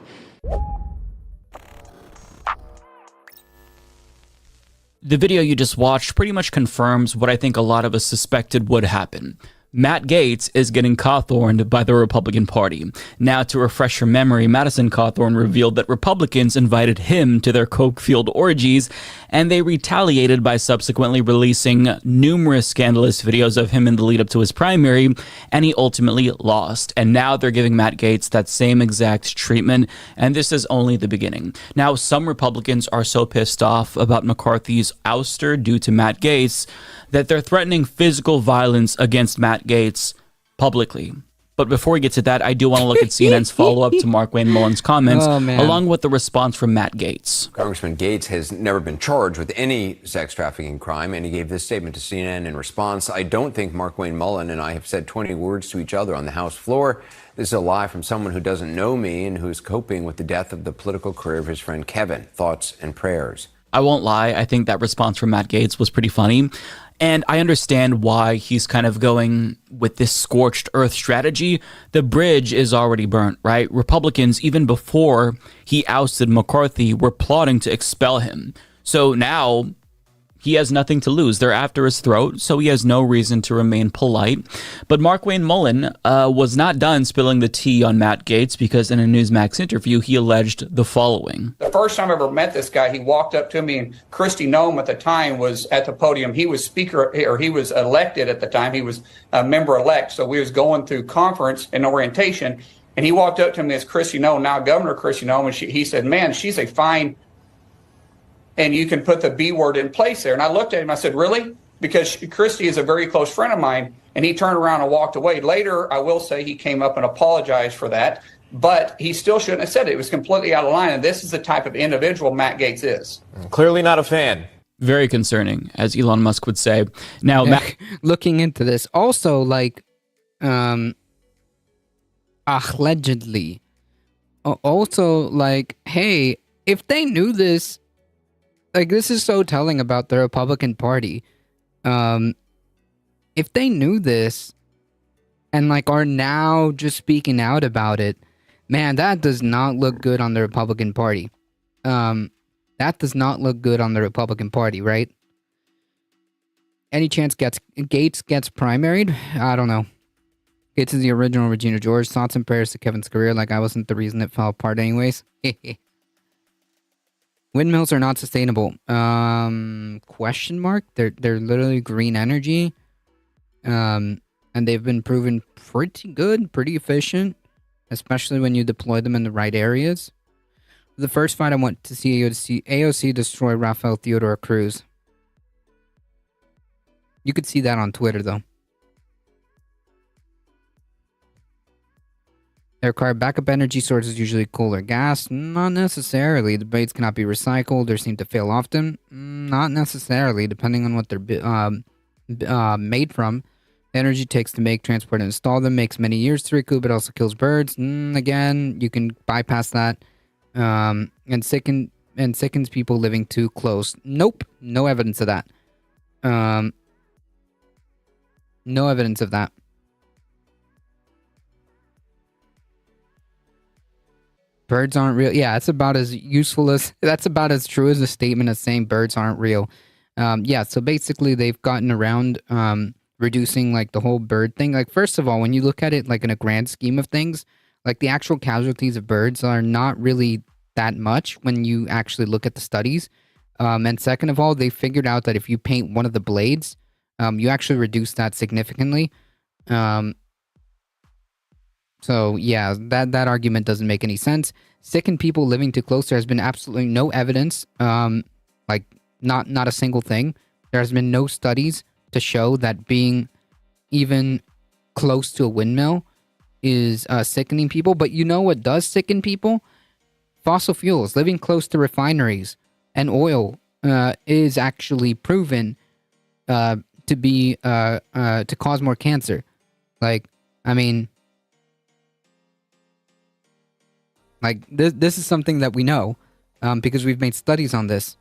The video you just watched pretty much confirms what I think a lot of us suspected would happen. Matt Gaetz is getting Cawthorned by the Republican Party. Now, to refresh your memory, Madison Cawthorn revealed that Republicans invited him to their coke-fueled orgies, and they retaliated by subsequently releasing numerous scandalous videos of him in the lead-up to his primary, and he ultimately lost. And now they're giving Matt Gaetz that same exact treatment, and this is only the beginning. Now, some Republicans are so pissed off about McCarthy's ouster due to Matt Gaetz that they're threatening physical violence against Matt Gaetz publicly. But before we get to that, I do want to look at CNN's follow-up to Markwayne Mullen's comments, along with the response from Matt Gaetz. Congressman Gaetz has never been charged with any sex trafficking crime, and he gave this statement to CNN in response. I don't think Markwayne Mullen and I have said 20 words to each other on the House floor. This is a lie from someone who doesn't know me and who is coping with the death of the political career of his friend Kevin. Thoughts and prayers. I won't lie, I think that response from Matt Gaetz was pretty funny. And I understand why he's kind of going with this scorched earth strategy. The bridge is already burnt, right? Republicans, even before he ousted McCarthy, were plotting to expel him. So now he has nothing to lose. They're after his throat, so he has no reason to remain polite. But Markwayne Mullen was not done spilling the tea on Matt Gaetz, because in a Newsmax interview, he alleged the following. The first time I ever met this guy, he walked up to me, and Kristi Noem at the time was at the podium. He was speaker, or he was elected at the time. He was a member-elect, so we was going through conference and orientation, and he walked up to me as Kristi Noem, now Governor Kristi Noem, and he said, man, she's a fine... and you can put the B word in place there. And I looked at him, I said, really? Because Kristi is a very close friend of mine. And he turned around and walked away. Later, I will say he came up and apologized for that. But he still shouldn't have said it. It was completely out of line. And this is the type of individual Matt Gaetz is. Clearly not a fan. Very concerning, as Elon Musk would say. Now, looking into this, also, like, allegedly, also, like, hey, if they knew this, like, this is so telling about the Republican Party. If they knew this and, like, are now just speaking out about it, man, that does not look good on the Republican Party. That does not look good on the Republican Party, right? Any chance Gaetz gets primaried? I don't know. Gaetz is the original Regina George. Thoughts and prayers to Kevin's career. Like, I wasn't the reason it fell apart anyways. Windmills are not sustainable. Question mark? They're literally green energy. And they've been proven pretty good, pretty efficient, especially when you deploy them in the right areas. The first fight I want to see AOC destroy Rafael Theodore Cruz. You could see that on Twitter, though. They require backup energy sources, usually coal or gas. Not necessarily. The blades cannot be recycled or seem to fail often. Not necessarily, depending on what they're made from. The energy it takes to make, transport, and install them makes many years to recoup. It also kills birds. Again, you can bypass that. And sickens people living too close. Nope. No evidence of that. No evidence of that. Birds aren't real. Yeah, that's about as useful as... That's about as true as a statement as saying birds aren't real. Yeah, so basically they've gotten around reducing, like, the whole bird thing. Like, first of all, when you look at it, like, in a grand scheme of things, like, the actual casualties of birds are not really that much when you actually look at the studies. And second of all, they figured out that if you paint one of the blades, you actually reduce that significantly. So yeah, that argument doesn't make any sense. Sickened people living too close, there has been absolutely no evidence, like not a single thing. There has been no studies to show that being even close to a windmill is sickening people. But you know what does sicken people? Fossil fuels. Living close to refineries and oil is actually proven to be to cause more cancer. Like, I mean, like this is something that we know because we've made studies on this.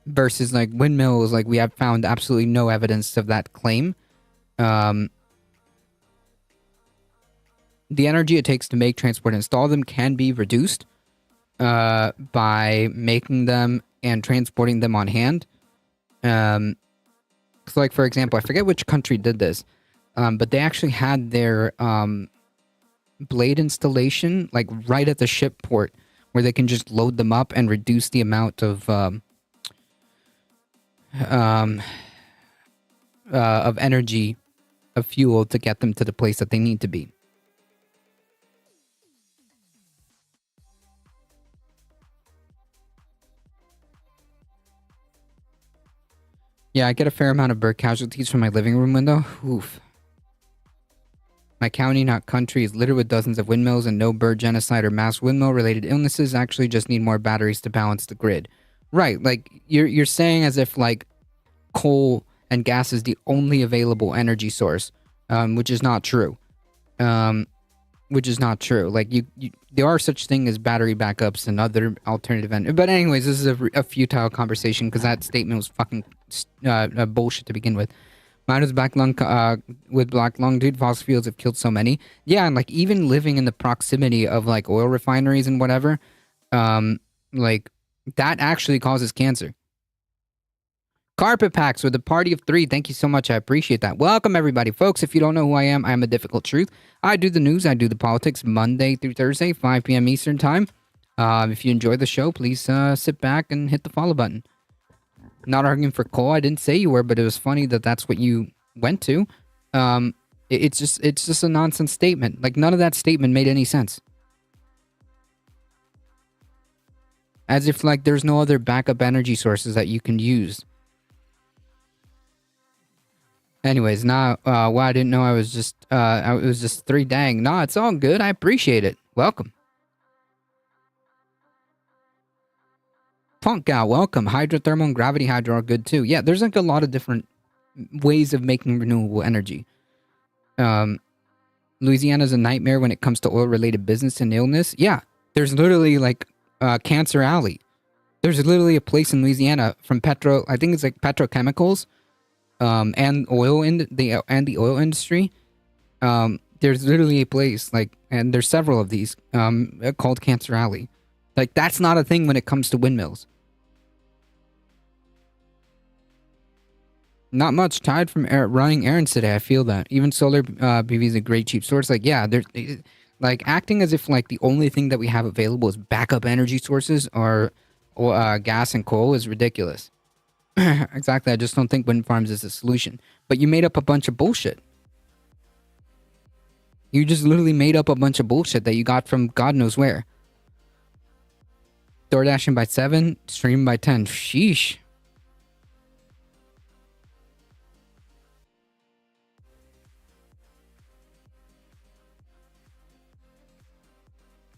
Versus like windmills, like we have found absolutely no evidence of that claim. The energy it takes to make, transport, and install them can be reduced by making them and transporting them on hand. So like, for example, I forget which country did this, but they actually had their blade installation like right at the ship port where they can just load them up and reduce the amount of energy, of fuel to get them to the place that they need to be. Yeah, I get a fair amount of bird casualties from my living room window. Oof. My county, not country, is littered with dozens of windmills, and no bird genocide or mass windmill-related illnesses. Actually just need more batteries to balance the grid. Right, like, you're saying as if, like, coal and gas is the only available energy source, which is not true. Which is not true. Like, there are such thing as battery backups and other alternative energy. But anyways, this is a futile conversation because that statement was fucking bullshit to begin with. Mine was black lung, with black lung, dude. Fossil fuels have killed so many. Yeah, and like even living in the proximity of like oil refineries and whatever, like that actually causes cancer. Carpet Packs with a party of 3. Thank you so much. I appreciate that. Welcome, everybody. Folks, if you don't know who I am a difficult truth. I do the news. I do the politics Monday through Thursday, 5 p.m. Eastern time. If you enjoy the show, please sit back and hit the follow button. Not arguing for coal. I didn't say you were, but it was funny that that's what you went to. It's just a nonsense statement. Like, none of that statement made any sense. As if, like, there's no other backup energy sources that you can use. Anyways, now, well, I didn't know I was just, it was just 3. Dang. Nah, it's all good. I appreciate it. Welcome. Punk Gal, welcome. Hydrothermal and gravity hydro are good too. Yeah, there's like a lot of different ways of making renewable energy. Louisiana's a nightmare when it comes to oil-related business and illness. Yeah, there's literally like Cancer Alley. There's literally a place in Louisiana from I think it's like petrochemicals, and oil in the oil industry. There's literally a place like, and there's several of these called Cancer Alley. Like, that's not a thing when it comes to windmills. Not much. Tired from running errands today. I feel that. Even solar PV is a great cheap source. Like, yeah, like acting as if like the only thing that we have available is backup energy sources or gas and coal is ridiculous. Exactly. I just don't think wind farms is a solution. But you made up a bunch of bullshit. You just literally made up a bunch of bullshit that you got from God knows where. DoorDashing by 7, streaming by 10. Sheesh.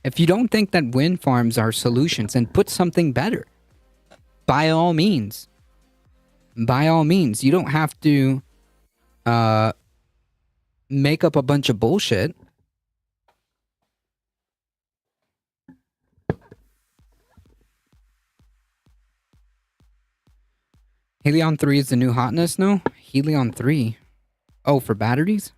If you don't think that wind farms are solutions, then put something better. By all means. By all means. You don't have to make up a bunch of bullshit. Helion 3 is the new hotness? No? Helion 3. Oh, for batteries?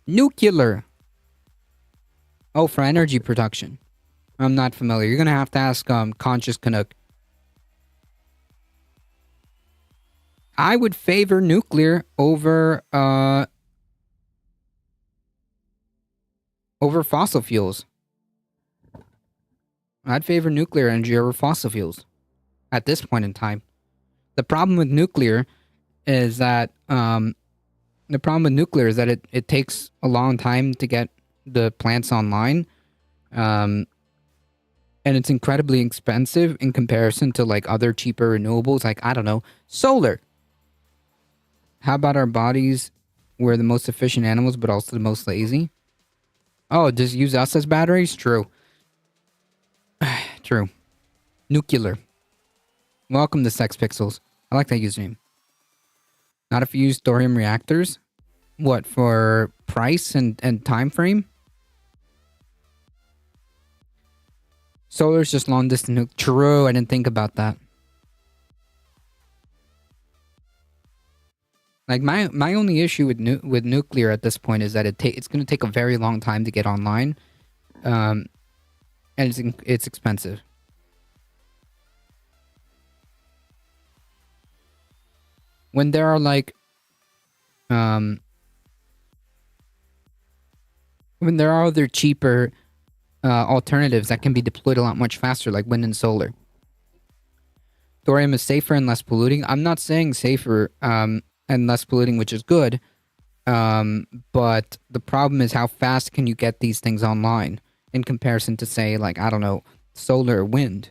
Nuclear. Oh, for energy production. I'm not familiar. You're gonna have to ask Conscious Canuck. I would favor nuclear over fossil fuels. I'd favor nuclear energy over fossil fuels at this point in time. The problem with nuclear is that it takes a long time to get the plants online, and it's incredibly expensive in comparison to like other cheaper renewables, like I don't know, solar. How about our bodies? We're the most efficient animals, but also the most lazy. Oh, just use us as batteries? True. True. Nuclear. Welcome to Sex Pixels. I like that username. Not if you use thorium reactors? What, for price and time frame? Solar's just long distance nuke. True, I didn't think about that. Like my only issue with nuclear at this point is that it's going to take a very long time to get online, and it's expensive. When there are like, when there are other cheaper alternatives that can be deployed a lot much faster, like wind and solar. Thorium is safer and less polluting. I'm not saying safer and less polluting, which is good, but the problem is how fast can you get these things online in comparison to, say, like, I don't know, solar or wind?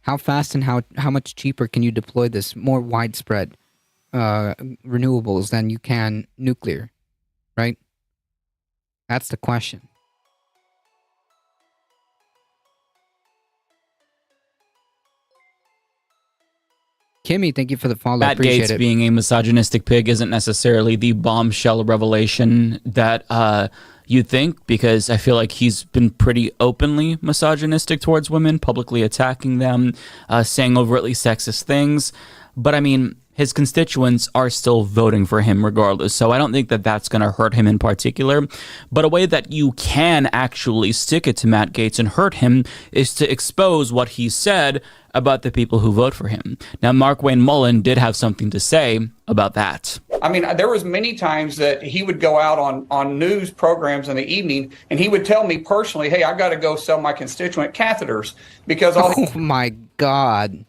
How fast and how much cheaper can you deploy this more widespread renewables than you can nuclear, right? That's the question. Kimmy, thank you for the follow. Matt Appreciate Gaetz it. being a misogynistic pig isn't necessarily the bombshell revelation that you'd think, because I feel like he's been pretty openly misogynistic towards women, publicly attacking them, saying overtly sexist things. But I mean, his constituents are still voting for him regardless, so I don't think that that's going to hurt him in particular. But a way that you can actually stick it to Matt Gaetz and hurt him is to expose what he said about the people who vote for him. Now, Markwayne Mullin did have something to say about that. I mean, there was many times that he would go out on news programs in the evening, and he would tell me personally, hey, I got to go sell my constituent catheters because all Oh my God.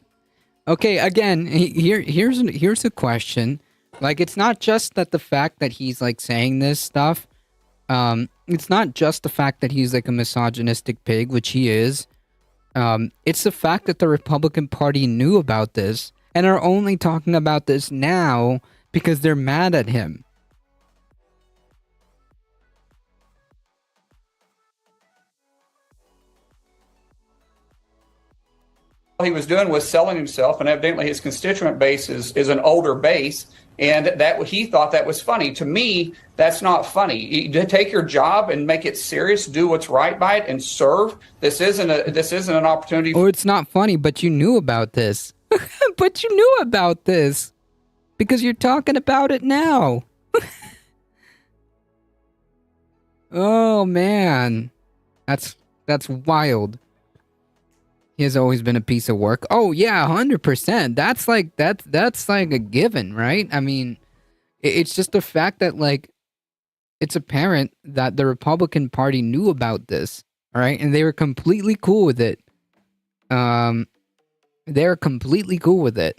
Okay, again, here's a question. Like, it's not just that the fact that he's like saying this stuff. It's not just the fact that he's like a misogynistic pig, which he is. It's the fact that the Republican Party knew about this and are only talking about this now because they're mad at him. he was doing was selling himself, and evidently his constituent base is an older base, and that he thought that was funny. To me, that's not funny. You take your job and make it serious, do what's right by it, and serve. This isn't an opportunity. Or it's not funny, but you knew about this. But you knew about this because you're talking about it now. Oh man, that's wild. He has always been a piece of work. Oh yeah, 100%. That's like a given, right? I mean, it's just the fact that like it's apparent that the Republican Party knew about this, all right, and they were completely cool with it. They're completely cool with it.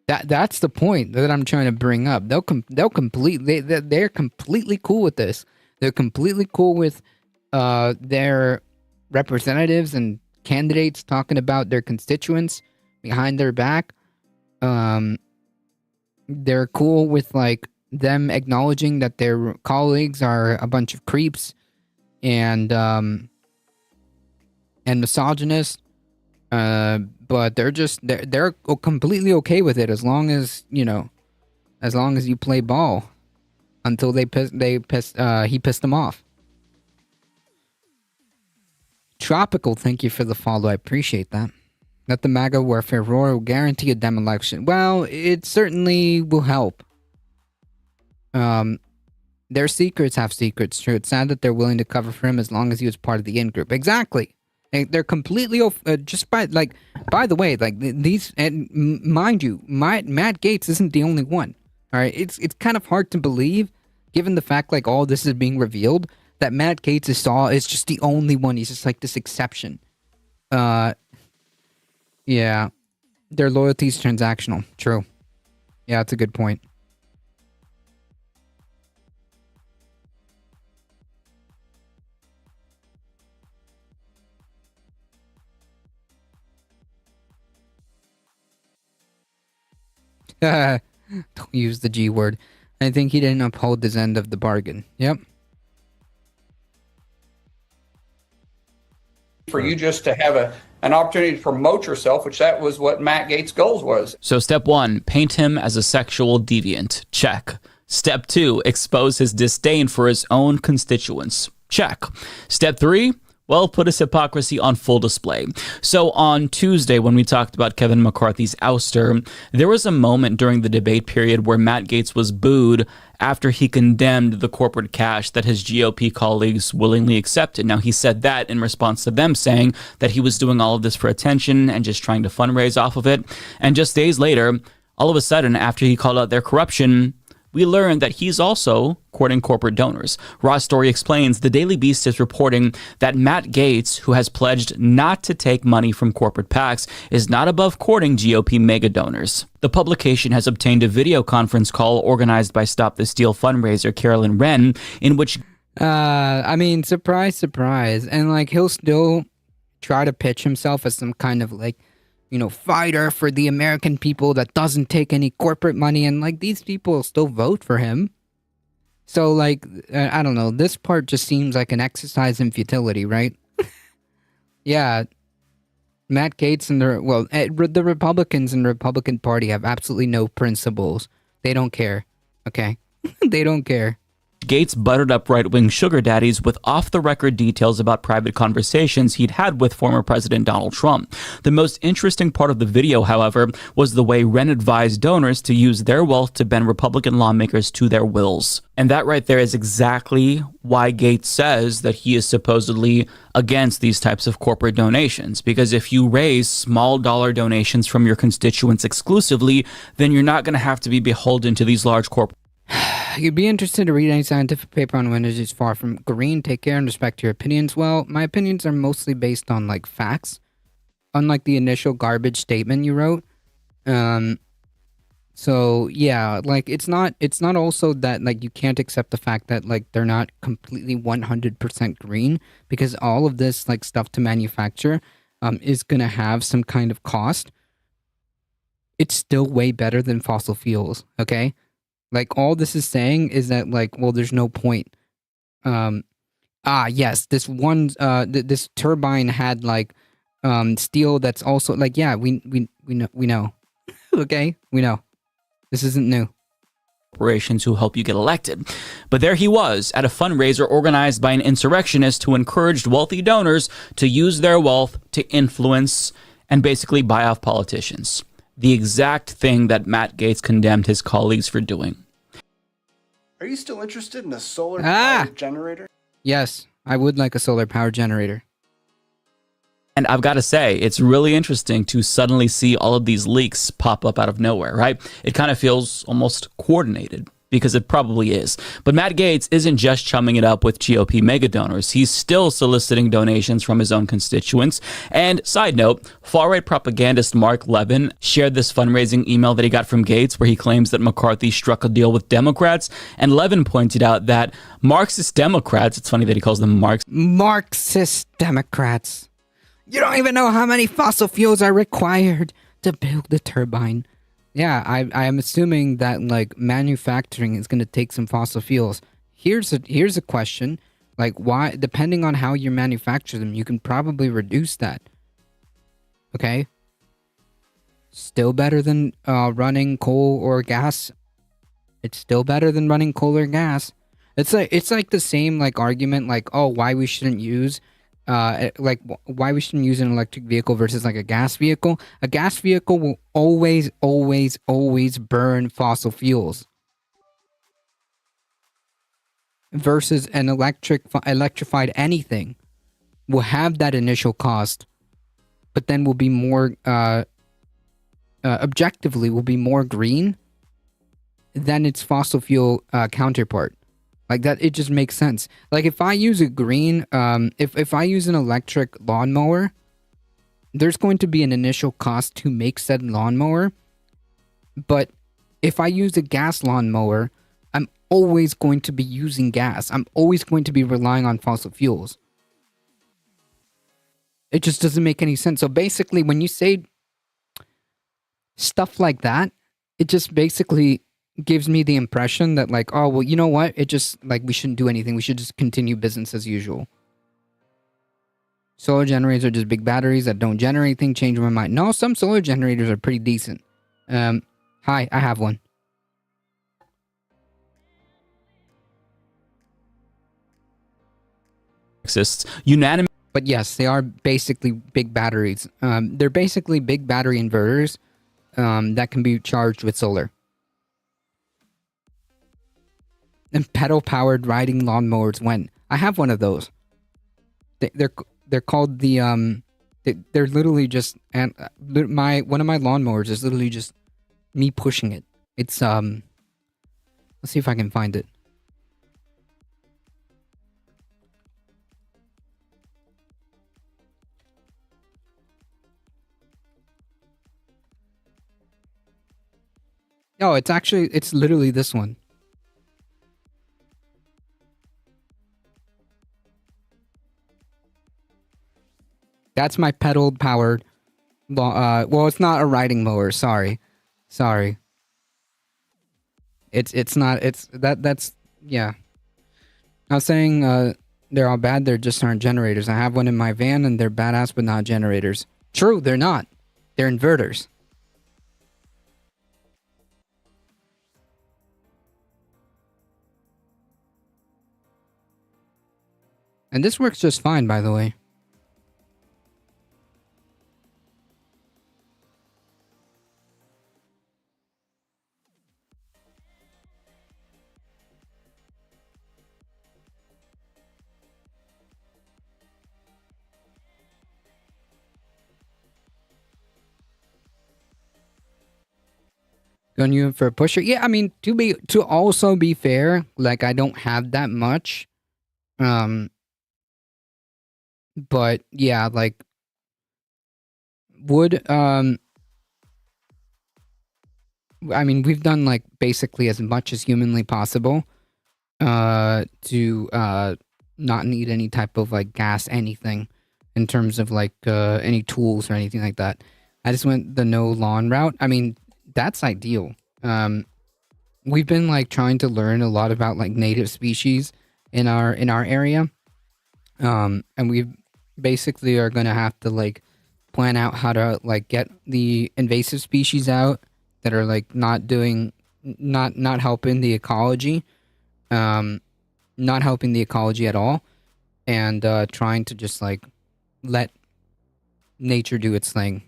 That's the point that I'm trying to bring up. They're completely cool with this. They're completely cool with their representatives and candidates talking about their constituents behind their back. They're cool with like them acknowledging that their colleagues are a bunch of creeps and misogynists. But they're completely okay with it as long as you play ball until he pissed them off. Tropical, thank you for the follow. I appreciate that. Let the MAGA warfare roar will guarantee a Dem election. Well, it certainly will help. Their secrets have secrets. True, it's sad that they're willing to cover for him as long as he was part of the in-group. Exactly. They're completely just by the way, like these, and mind you, Matt Gaetz isn't the only one. All right, it's kind of hard to believe, given the fact like all this is being revealed, that Matt Gaetz is just the only one. He's just like this exception. Yeah. Their loyalty is transactional. True. Yeah, that's a good point. Don't use the G word. I think he didn't uphold his end of the bargain. Yep. For you just to have an opportunity to promote yourself, which that was what Matt Gaetz' goals was. So step 1, paint him as a sexual deviant. Check. Step 2, expose his disdain for his own constituents. Check. Step 3, well, put his hypocrisy on full display. So on Tuesday, when we talked about Kevin McCarthy's ouster, there was a moment during the debate period where Matt Gaetz was booed after he condemned the corporate cash that his GOP colleagues willingly accepted. Now, he said that in response to them saying that he was doing all of this for attention and just trying to fundraise off of it. And just days later, all of a sudden, after he called out their corruption, we learned that he's also courting corporate donors. Ross Story explains the Daily Beast is reporting that Matt Gaetz, who has pledged not to take money from corporate PACs, is not above courting GOP mega donors. The publication has obtained a video conference call organized by Stop the Steal fundraiser Carolyn Wren, in which... I mean, surprise, surprise. And, like, he'll still try to pitch himself as some kind of, like, you know, fighter for the American people that doesn't take any corporate money, and like these people still vote for him. So like, I don't know, this part just seems like an exercise in futility, right? Yeah, Matt Gaetz and the Republicans and the Republican Party have absolutely no principles. They don't care, okay? They don't care. Gaetz buttered up right-wing sugar daddies with off-the-record details about private conversations he'd had with former President Donald Trump. The most interesting part of the video, however, was the way Wren advised donors to use their wealth to bend Republican lawmakers to their wills. And that right there is exactly why Gaetz says that he is supposedly against these types of corporate donations. Because if you raise small dollar donations from your constituents exclusively, then you're not going to have to be beholden to these large corporations. You'd be interested to read any scientific paper on when energy is far from green. Take care and respect your opinions. Well, my opinions are mostly based on like facts, unlike the initial garbage statement you wrote. So yeah, like it's not also that like you can't accept the fact that like they're not completely 100% green, because all of this like stuff to manufacture is gonna have some kind of cost. It's still way better than fossil fuels, okay? Like, all this is saying is that, like, well, there's no point. Yes, this one, this turbine had, like, steel that's also, like, yeah, we know. Okay? We know. This isn't new. Corporations who help you get elected. But there he was at a fundraiser organized by an insurrectionist who encouraged wealthy donors to use their wealth to influence and basically buy off politicians. The exact thing that Matt Gaetz condemned his colleagues for doing. Are you still interested in a solar powered generator? Yes, I would like a solar power generator. And I've got to say, it's really interesting to suddenly see all of these leaks pop up out of nowhere, right? It kind of feels almost coordinated, because it probably is. But Matt Gaetz isn't just chumming it up with GOP mega donors. He's still soliciting donations from his own constituents. And side note, far-right propagandist Mark Levin shared this fundraising email that he got from Gaetz where he claims that McCarthy struck a deal with Democrats. And Levin pointed out that Marxist Democrats, it's funny that he calls them Marxist Democrats. You don't even know how many fossil fuels are required to build the turbine. Yeah, I am assuming that like manufacturing is going to take some fossil fuels. Here's a question, like why, depending on how you manufacture them, you can probably reduce that. Okay. Still better than running coal or gas. It's still better than running coal or gas. It's like the same like argument like, oh, why we shouldn't use why we shouldn't use an electric vehicle versus like a gas vehicle. A gas vehicle will always burn fossil fuels versus an electrified anything will have that initial cost, but then will be more objectively will be more green than its fossil fuel counterpart. Like that, it just makes sense. Like if I use a green, if I use an electric lawnmower, there's going to be an initial cost to make said lawnmower, but if I use a gas lawnmower, I'm always going to be using gas. I'm always going to be relying on fossil fuels. It just doesn't make any sense. So basically, when you say stuff like that, it just basically gives me the impression that like, oh, well, you know what? It just like we shouldn't do anything. We should just continue business as usual. Solar generators are just big batteries that don't generate anything. Change my mind. No, some solar generators are pretty decent. Hi, I have one. Exists unanimous. But yes, they are basically big batteries. They're basically big battery inverters that can be charged with solar. And pedal-powered riding lawnmowers. When I have one of those, they're called the they're literally just and one of my lawnmowers is literally just me pushing it. It's let's see if I can find it. Oh, it's literally this one. That's my pedal powered well, it's not a riding mower, sorry. It's not that's yeah. I was saying they're all bad, they're just aren't generators. I have one in my van and they're badass but not generators. True, they're not. They're inverters. And this works just fine, by the way. Going you in for a pusher? Yeah, I mean, to also be fair, like I don't have that much. But yeah, like would I mean, we've done like basically as much as humanly possible to not need any type of like gas anything in terms of like any tools or anything like that. I just went the no lawn route. I mean, that's ideal. We've been like trying to learn a lot about like native species in our area. And we basically are gonna have to like plan out how to like get the invasive species out that are like not helping the ecology, not helping the ecology at all, and trying to just like let nature do its thing.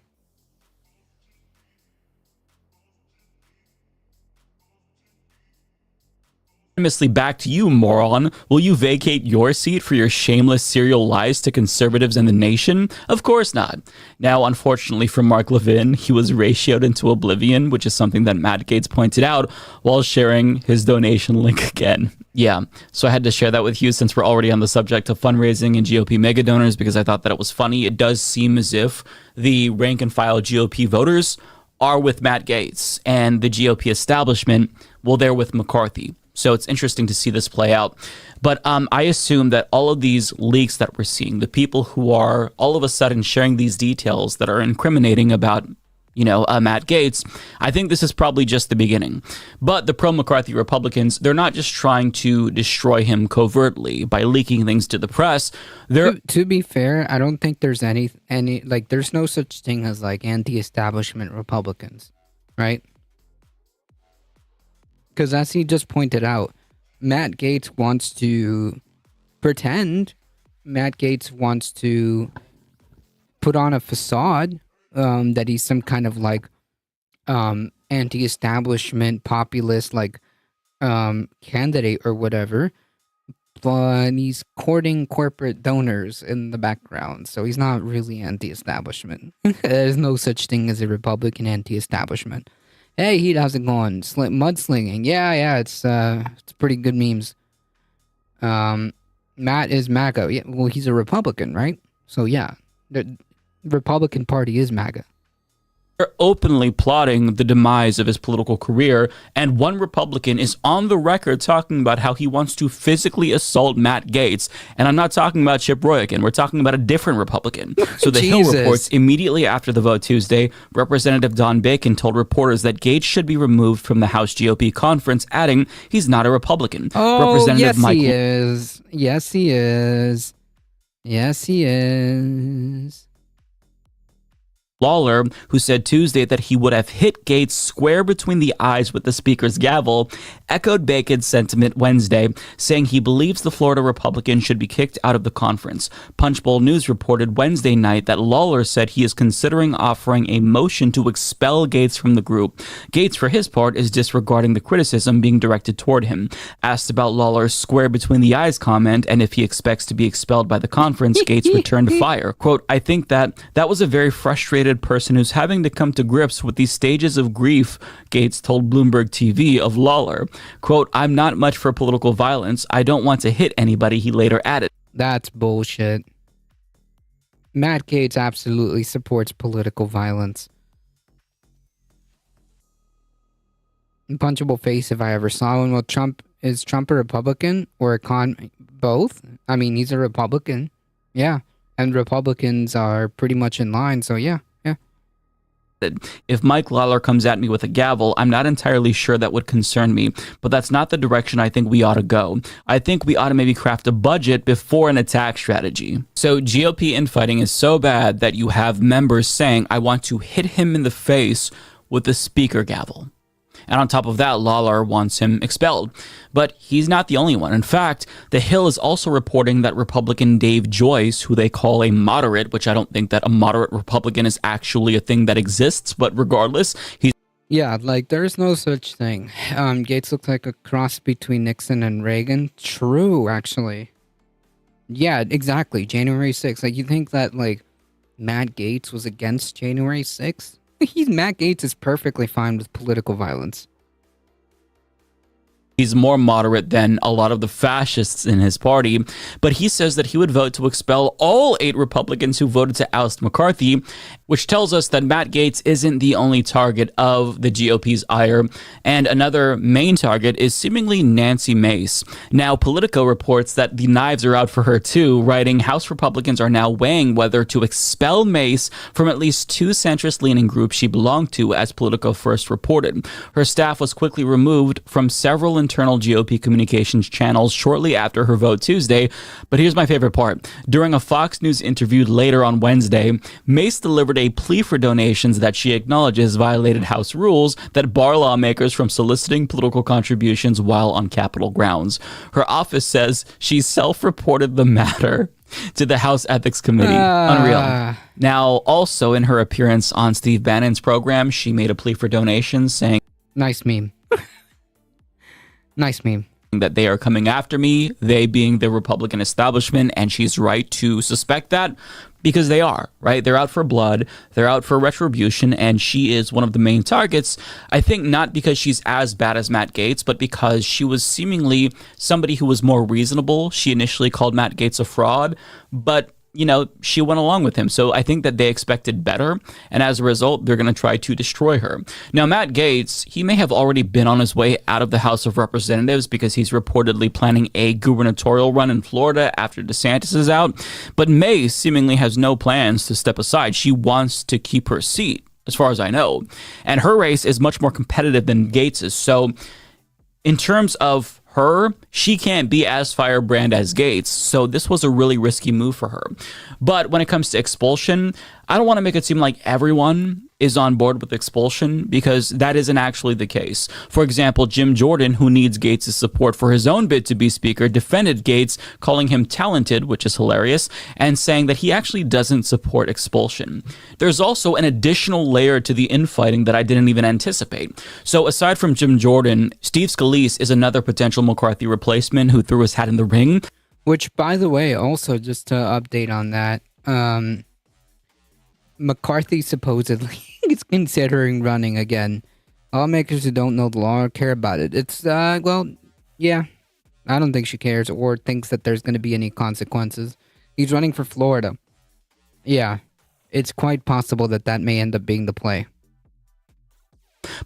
Back to you, moron. Will you vacate your seat for your shameless serial lies to conservatives and the nation? Of course not. Now, unfortunately for Mark Levin, he was ratioed into oblivion, which is something that Matt Gaetz pointed out while sharing his donation link again. Yeah, so I had to share that with you since we're already on the subject of fundraising and GOP mega donors because I thought that it was funny. It does seem as if the rank and file GOP voters are with Matt Gaetz and the GOP establishment, well, they're with McCarthy. So it's interesting to see this play out. But I assume that all of these leaks that we're seeing, the people who are all of a sudden sharing these details that are incriminating about, Matt Gaetz, I think this is probably just the beginning. But the pro-McCarthy Republicans, they're not just trying to destroy him covertly by leaking things to the press. To be fair, I don't think there's any like there's no such thing as like anti-establishment Republicans, right? Because as he just pointed out, Matt Gaetz wants to pretend. Matt Gaetz wants to put on a facade that he's some kind of like anti-establishment populist like candidate or whatever. But he's courting corporate donors in the background, so he's not really anti-establishment. There's no such thing as a Republican anti-establishment. Hey, Heat, how's it going? Mudslinging. Yeah, it's pretty good memes. Matt is MAGA. Yeah, well, he's a Republican, right? So yeah, Republican Party is MAGA. They're openly plotting the demise of his political career, and one Republican is on the record talking about how he wants to physically assault Matt Gaetz. And I'm not talking about Chip Roy again. We're talking about a different Republican. So the Hill Jesus. reports immediately after the vote Tuesday, Representative Don Bacon told reporters that Gaetz should be removed from the House GOP conference, adding he's not a Republican. Oh, yes, he is. Yes, he is. Yes, he is. Lawler, who said Tuesday that he would have hit Gaetz square between the eyes with the speaker's gavel, echoed Bacon's sentiment Wednesday, saying he believes the Florida Republican should be kicked out of the conference. Punchbowl News reported Wednesday night that Lawler said he is considering offering a motion to expel Gaetz from the group. Gaetz, for his part, is disregarding the criticism being directed toward him. Asked about Lawler's square between the eyes comment and if he expects to be expelled by the conference, Gaetz returned fire. Quote, I think that was a very frustrated person who's having to come to grips with these stages of grief, Gaetz told Bloomberg TV of Lawler. Quote, I'm not much for political violence. I don't want to hit anybody, he later added. That's bullshit. Matt Gaetz absolutely supports political violence. Punchable face if I ever saw one. Well, is Trump a Republican or both? I mean, he's a Republican. Yeah. And Republicans are pretty much in line, so yeah. If Mike Lawler comes at me with a gavel, I'm not entirely sure that would concern me, but that's not the direction I think we ought to go. I think we ought to maybe craft a budget before an attack strategy. So GOP infighting is so bad that you have members saying, I want to hit him in the face with the speaker gavel. And on top of that, Lawler wants him expelled. But he's not the only one. In fact, The Hill is also reporting that Republican Dave Joyce, who they call a moderate, which I don't think that a moderate Republican is actually a thing that exists, but regardless, he's... Yeah, like, there's no such thing. Gaetz looks like a cross between Nixon and Reagan. True, actually. Yeah, exactly. January 6th. Like, you think that, like, Matt Gaetz was against January 6th? Matt Gaetz is perfectly fine with political violence. He's more moderate than a lot of the fascists in his party, but he says that he would vote to expel all 8 Republicans who voted to oust McCarthy, which tells us that Matt Gaetz isn't the only target of the GOP's ire, and another main target is seemingly Nancy Mace. Now, Politico reports that the knives are out for her too, writing House Republicans are now weighing whether to expel Mace from at least 2 centrist-leaning groups she belonged to, as Politico first reported. Her staff was quickly removed from several internal GOP communications channels shortly after her vote Tuesday. But here's my favorite part. During a Fox News interview later on Wednesday, Mace delivered a plea for donations that she acknowledges violated House rules that bar lawmakers from soliciting political contributions while on Capitol grounds. Her office says she self-reported the matter to the House Ethics Committee. Unreal. Now, also in her appearance on Steve Bannon's program, she made a plea for donations saying, Nice meme. Nice meme. That they are coming after me, they being the Republican establishment, and she's right to suspect that because they are, right? They're out for blood, they're out for retribution, and she is one of the main targets. I think not because she's as bad as Matt Gaetz, but because she was seemingly somebody who was more reasonable. She initially called Matt Gaetz a fraud, but you know, she went along with him. So I think that they expected better. And as a result, they're going to try to destroy her. Now, Matt Gaetz, he may have already been on his way out of the House of Representatives because he's reportedly planning a gubernatorial run in Florida after DeSantis is out. But Mace seemingly has no plans to step aside. She wants to keep her seat, as far as I know. And her race is much more competitive than Gaetz's. So in terms of her, she can't be as firebrand as Gaetz, so this was a really risky move for her. But when it comes to expulsion, I don't want to make it seem like everyone is on board with expulsion, because that isn't actually the case. For example, Jim Jordan, who needs Gaetz' support for his own bid to be speaker, defended Gaetz, calling him talented, which is hilarious, and saying that he actually doesn't support expulsion. There's also an additional layer to the infighting that I didn't even anticipate. So aside from Jim Jordan, Steve Scalise is another potential McCarthy replacement who threw his hat in the ring. Which, by the way, also just to update on that, McCarthy supposedly is considering running again. Lawmakers who don't know the law or care about it. It's, well, yeah. I don't think she cares or thinks that there's going to be any consequences. He's running for Florida. Yeah. it's quite possible that that may end up being the play.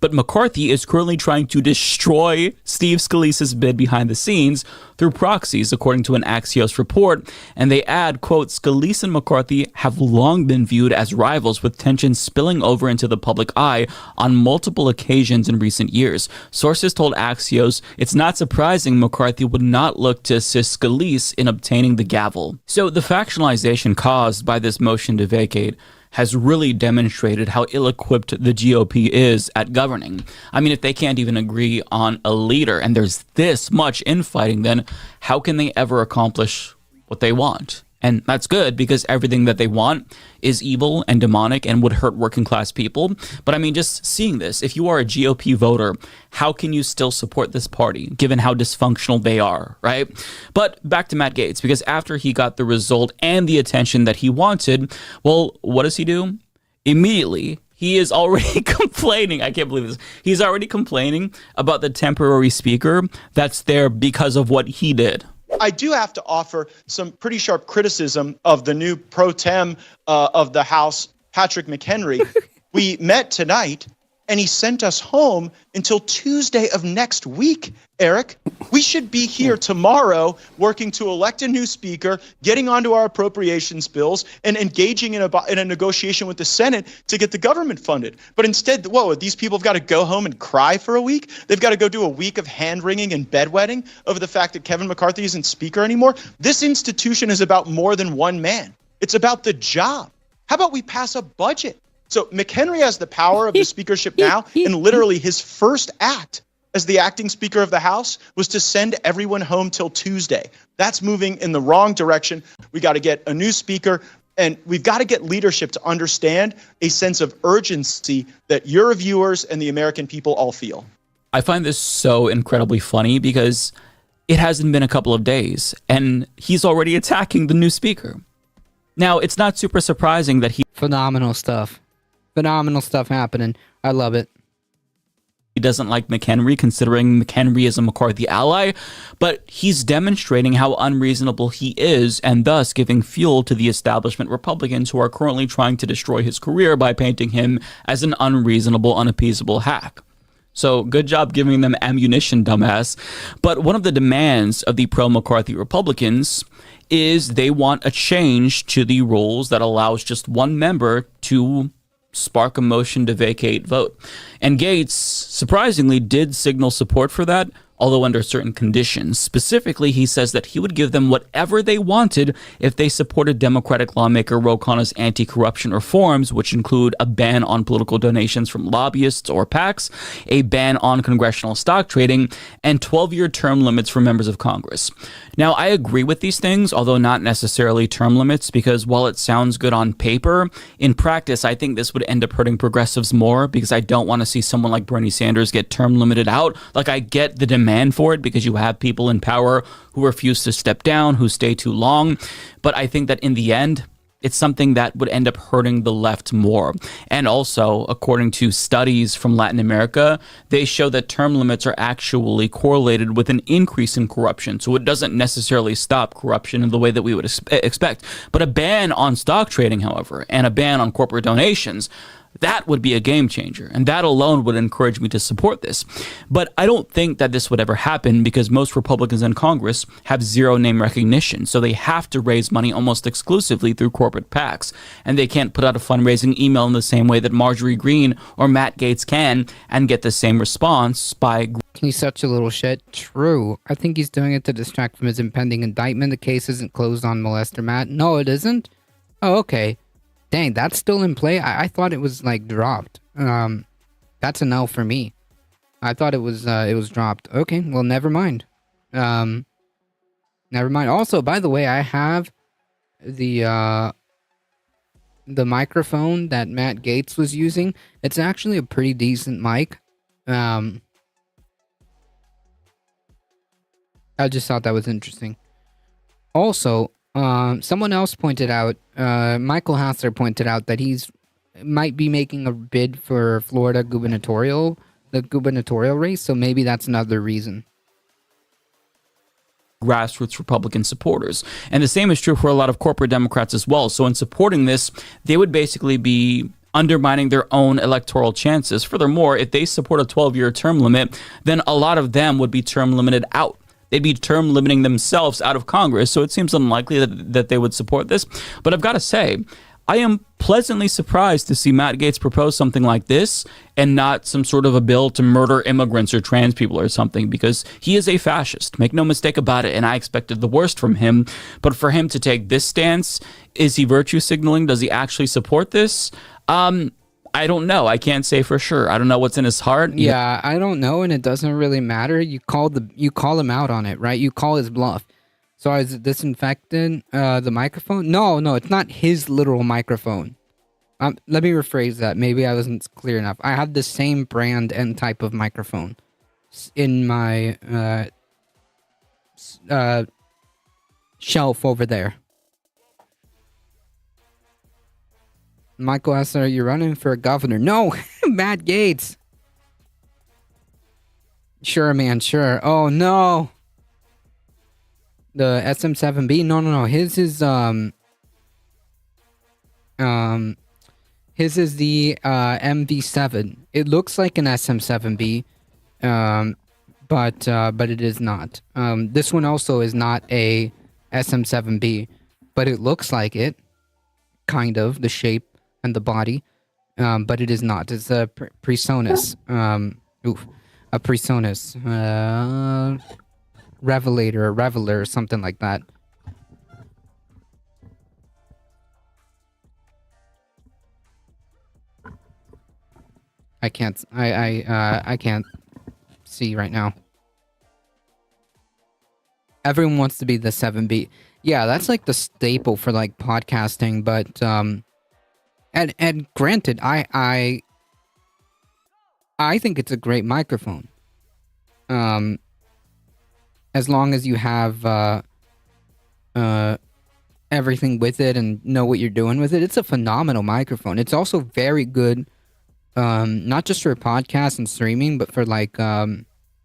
But McCarthy is currently trying to destroy Steve Scalise's bid behind the scenes through proxies, according to an Axios report. And they add, quote, Scalise and McCarthy have long been viewed as rivals, with tensions spilling over into the public eye on multiple occasions in recent years. Sources told Axios it's not surprising McCarthy would not look to assist Scalise in obtaining the gavel. So the factionalization caused by this motion to vacate has really demonstrated how ill-equipped the GOP is at governing. I mean, if they can't even agree on a leader and there's this much infighting, then how can they ever accomplish what they want? And that's good, because everything that they want is evil and demonic and would hurt working class people. But I mean, just seeing this, if you are a GOP voter, how can you still support this party given how dysfunctional they are, right? But back to Matt Gaetz, because after he got the result and the attention that he wanted, well, what does he do? Immediately, he is already complaining. I can't believe this. He's already complaining about the temporary speaker that's there because of what he did. I do have to offer some pretty sharp criticism of the new pro tem of the House, Patrick McHenry. We met tonight, and he sent us home until Tuesday of next week, Eric. We should be here tomorrow working to elect a new speaker, getting onto our appropriations bills, and engaging in a negotiation with the Senate to get the government funded. But instead, whoa, these people have got to go home and cry for a week? They've got to go do a week of hand-wringing and bedwetting over the fact that Kevin McCarthy isn't speaker anymore? This institution is about more than one man. It's about the job. How about we pass a budget? So McHenry has the power of the speakership now, and literally his first act as the acting Speaker of the House was to send everyone home till Tuesday. That's moving in the wrong direction. We got to get a new speaker, and we've got to get leadership to understand a sense of urgency that your viewers and the American people all feel. I find this so incredibly funny because it hasn't been a couple of days, and he's already attacking the new speaker. Now, it's not super surprising that he... Phenomenal stuff. Phenomenal stuff happening. I love it. He doesn't like McHenry, considering McHenry is a McCarthy ally, but he's demonstrating how unreasonable he is, and thus giving fuel to the establishment Republicans who are currently trying to destroy his career by painting him as an unreasonable, unappeasable hack. So good job giving them ammunition, dumbass. But one of the demands of the pro-McCarthy Republicans is they want a change to the rules that allows just one member to spark a motion to vacate vote. And Gaetz, surprisingly, did signal support for that, although under certain conditions. Specifically, he says that he would give them whatever they wanted if they supported Democratic lawmaker Ro Khanna's anti-corruption reforms, which include a ban on political donations from lobbyists or PACs, a ban on congressional stock trading, and 12-year term limits for members of Congress. Now, I agree with these things, although not necessarily term limits, because while it sounds good on paper, in practice, I think this would end up hurting progressives more, because I don't want to see someone like Bernie Sanders get term limited out. Like, I get the demand for it because you have people in power who refuse to step down, who stay too long. But I think that in the end, it's something that would end up hurting the left more. And also, according to studies from Latin America, they show that term limits are actually correlated with an increase in corruption. So it doesn't necessarily stop corruption in the way that we would expect. But a ban on stock trading, however, and a ban on corporate donations, that would be a game changer, and that alone would encourage me to support this. But I don't think that this would ever happen because most Republicans in Congress have zero name recognition, so they have to raise money almost exclusively through corporate PACs, and they can't put out a fundraising email in the same way that Marjorie Greene or Matt Gaetz can and get the same response by... He's such a little shit. True. I think he's doing it to distract from his impending indictment. The case isn't closed on molester Matt. No, it isn't? Oh, okay. Dang, that's still in play? I thought it was, like, dropped. That's a no for me. I thought it was dropped. Okay, well, never mind. Never mind. Also, by the way, I have the microphone that Matt Gaetz was using. It's actually a pretty decent mic. I just thought that was interesting. Also, someone else pointed out, Michael Hassler pointed out that he's might be making a bid for Florida the gubernatorial race, so maybe that's another reason. grassroots Republican supporters. And the same is true for a lot of corporate Democrats as well. So in supporting this, they would basically be undermining their own electoral chances. Furthermore, if they support a 12-year term limit, then a lot of them would be term limited out. They'd be term limiting themselves out of Congress. So it seems unlikely that they would support this. But I've got to say, I am pleasantly surprised to see Matt Gaetz propose something like this and not some sort of a bill to murder immigrants or trans people or something, because he is a fascist. Make no mistake about it, and I expected the worst from him. But for him to take this stance, is he virtue signaling? Does he actually support this? I don't know. I can't say for sure. I don't know what's in his heart. Yeah, I don't know, and it doesn't really matter. You call him out on it, right? You call his bluff. So is it disinfecting the microphone? No, it's not his literal microphone. Let me rephrase that. Maybe I wasn't clear enough. I have the same brand and type of microphone in my shelf over there. Michael asks, are you running for governor? No, Matt Gaetz. Sure, man, sure. Oh, no. The SM7B? No. His is the MV7. It looks like an SM7B, but it is not. This one also is not a SM7B, but it looks like it, kind of, the shape and the body, but it is not. It's a PreSonus. A PreSonus. Revelator or Reveler or something like that. I can't see right now. Everyone wants to be the 7B. Yeah, that's like the staple for like podcasting, but and granted, I think it's a great microphone. As long as you have everything with it and know what you're doing with it, it's a phenomenal microphone. It's also very good, not just for podcasts and streaming, but for like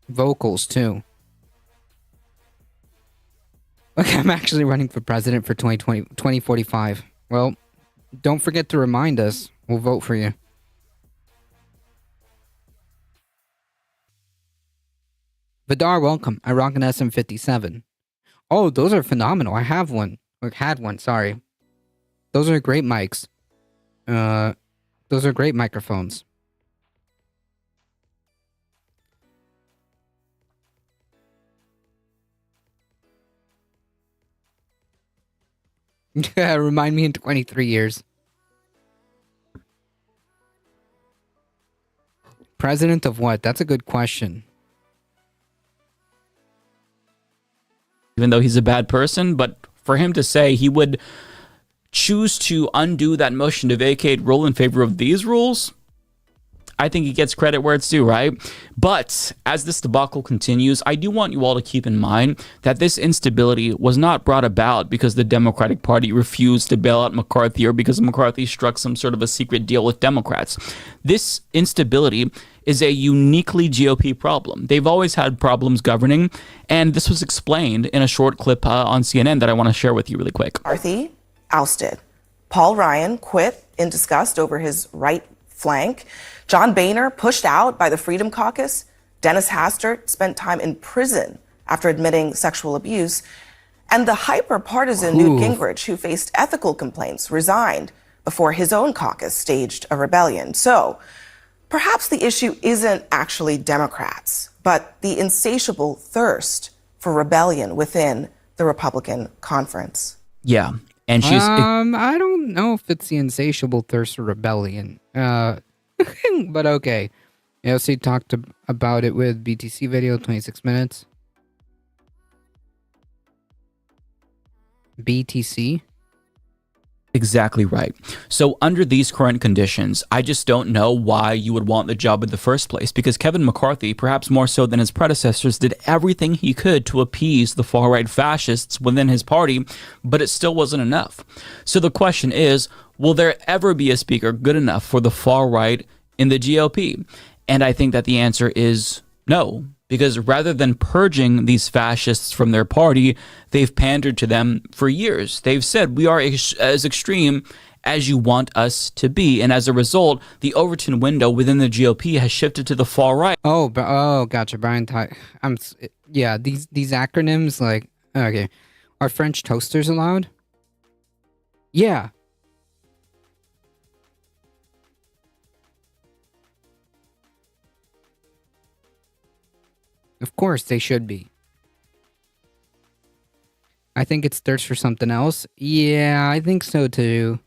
vocals too. Look, I'm actually running for president for 2045. Well, don't forget to remind us. We'll vote for you. Vidar, welcome. I rock an SM57. Oh, those are phenomenal. I have one. Or had one, sorry. Those are great mics. Those are great microphones. Remind me in 23 years. President of what? That's a good question. Even though he's a bad person, but for him to say he would choose to undo that motion to vacate rule in favor of these rules, I think he gets credit where it's due, right? But as this debacle continues, I do want you all to keep in mind that this instability was not brought about because the Democratic Party refused to bail out McCarthy or because McCarthy struck some sort of a secret deal with Democrats. This instability is a uniquely GOP problem. They've always had problems governing, and this was explained in a short clip on CNN that I want to share with you really quick. McCarthy ousted. Paul Ryan quit in disgust over his right flank. John Boehner pushed out by the Freedom Caucus. Dennis Hastert spent time in prison after admitting sexual abuse. And the hyper-partisan Newt Gingrich, who faced ethical complaints, resigned before his own caucus staged a rebellion. So perhaps the issue isn't actually Democrats, but the insatiable thirst for rebellion within the Republican conference. Yeah. And she's I don't know if it's the insatiable thirst for rebellion. But okay. AOC talked about it with BTC video, 26 minutes. BTC? Exactly right. So under these current conditions, I just don't know why you would want the job in the first place, because Kevin McCarthy, perhaps more so than his predecessors, did everything he could to appease the far-right fascists within his party, but it still wasn't enough. So the question is, will there ever be a speaker good enough for the far-right in the GOP? And I think that the answer is no. because rather than purging these fascists from their party, they've pandered to them for years. They've said, we are as extreme as you want us to be. And as a result, the Overton window within the GOP has shifted to the far right. Oh, gotcha, Brian. Yeah, these acronyms, like, okay. Are French toasters allowed? Yeah. Of course, they should be. I think it's thirst for something else. Yeah, I think so too.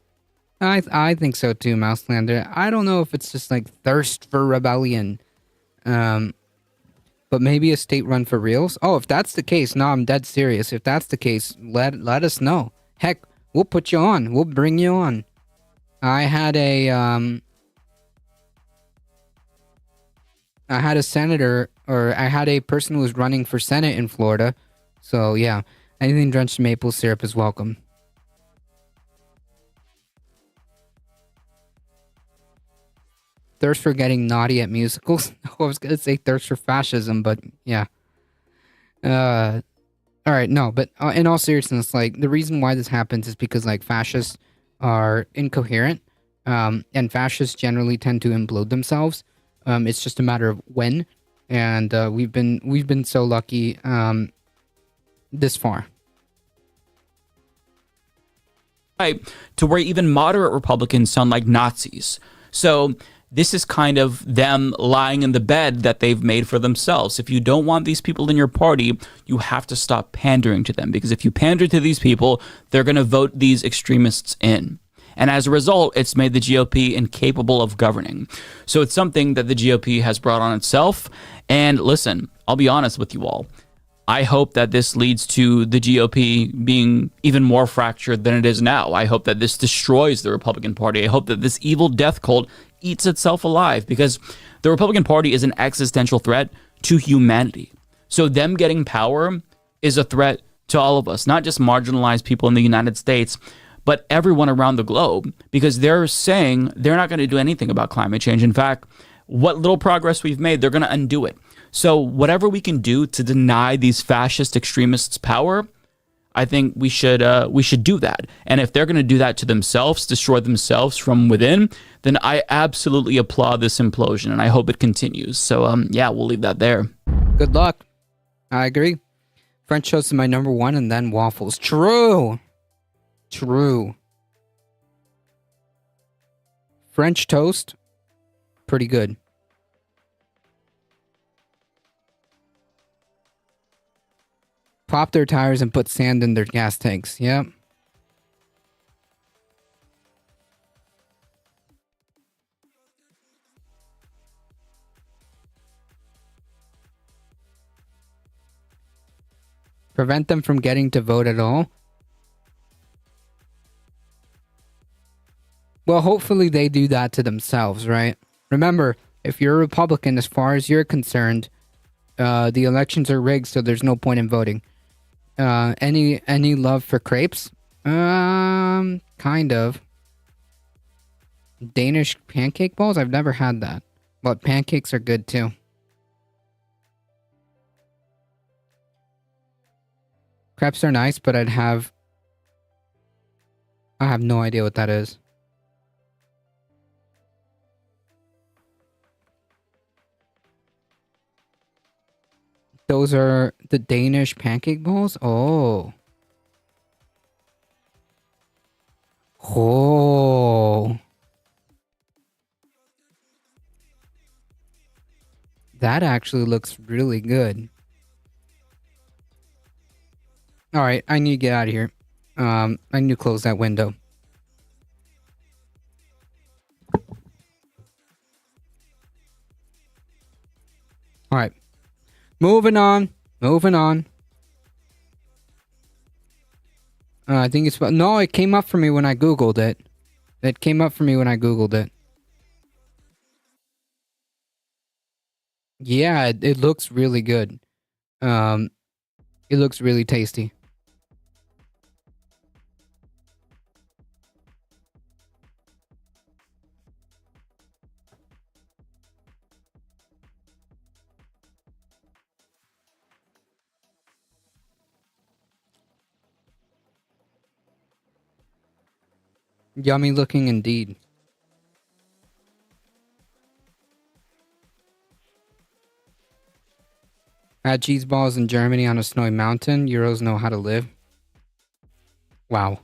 I think so too, Mouselander. I don't know if it's just like thirst for rebellion. But maybe a state run for reals. Oh, if that's the case, no, I'm dead serious. If that's the case, let us know. Heck, we'll put you on. We'll bring you on. I had a senator, or I had a person who was running for Senate in Florida. So yeah, anything drenched in maple syrup is welcome. Thirst for getting naughty at musicals. I was gonna say thirst for fascism, but yeah. All right, no, but in all seriousness, like the reason why this happens is because like fascists are incoherent, and fascists generally tend to implode themselves. It's just a matter of when, and we've been so lucky this far. To where even moderate Republicans sound like Nazis. So this is kind of them lying in the bed that they've made for themselves. If you don't want these people in your party, you have to stop pandering to them, because if you pander to these people, they're going to vote these extremists in. And as a result, it's made the GOP incapable of governing. So it's something that the GOP has brought on itself. And listen, I'll be honest with you all. I hope that this leads to the GOP being even more fractured than it is now. I hope that this destroys the Republican Party. I hope that this evil death cult eats itself alive, because the Republican Party is an existential threat to humanity. So them getting power is a threat to all of us, not just marginalized people in the United States, but everyone around the globe, because they're saying they're not going to do anything about climate change. In fact, what little progress we've made, they're going to undo it. So whatever we can do to deny these fascist extremists power, I think we should do that. And if they're going to do that to themselves, destroy themselves from within, then I absolutely applaud this implosion, and I hope it continues. So yeah, we'll leave that there. Good luck. I agree. French toast is my number one, and then waffles. True. French toast, pretty good. Pop their tires and put sand in their gas tanks. Yep. Prevent them from getting to vote at all. Well, hopefully they do that to themselves, right? Remember, if you're a Republican, as far as you're concerned, the elections are rigged, so there's no point in voting. Any love for crepes? Kind of. Danish pancake balls? I've never had that. But pancakes are good too. Crepes are nice, but I have no idea what that is. Those are the Danish pancake balls? Oh. Oh. That actually looks really good. Alright, I need to get out of here. I need to close that window. Alright. Moving on. I think it's... No, it came up for me when I Googled it. Yeah, it looks really good. It looks really tasty. Yummy looking indeed. Had cheese balls in Germany on a snowy mountain. Euros know how to live. Wow.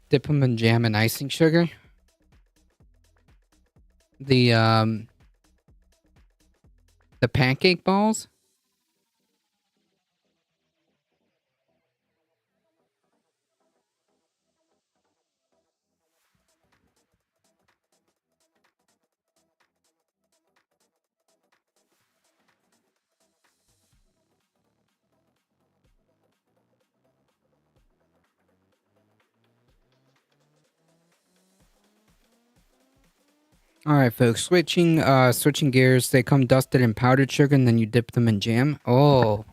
Dip them in jam and icing sugar. The pancake balls. All right, folks. Switching gears. They come dusted in powdered sugar, and then you dip them in jam. Oh,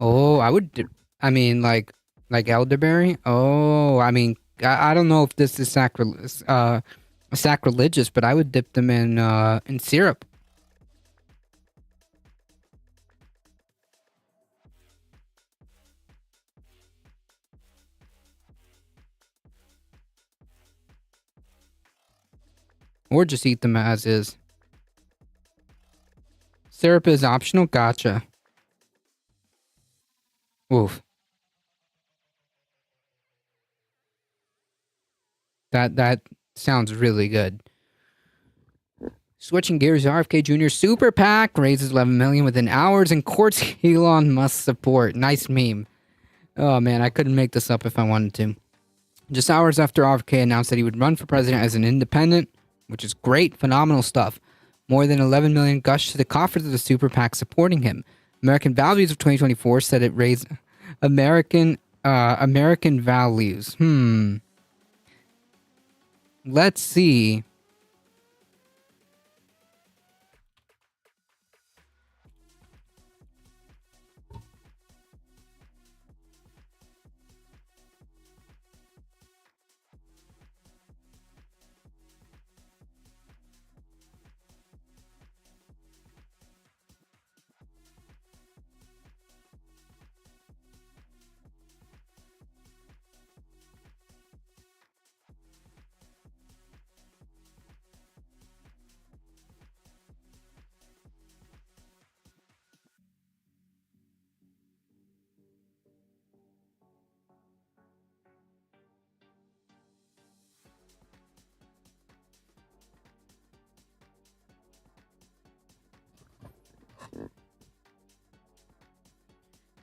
I would. I mean, like elderberry. Oh, I mean, I don't know if this is sacrilegious, but I would dip them in syrup. Or just eat them as is. Syrup is optional? Gotcha. Oof. That sounds really good. Switching gears, RFK Jr. Super PAC raises 11 million within hours and courts Elon Musk support. Nice meme. Oh man, I couldn't make this up if I wanted to. Just hours after RFK announced that he would run for president as an independent, which is great, phenomenal stuff. More than 11 million gushed to the coffers of the super PAC supporting him. American Values of 2024 said it raised American values. Let's see.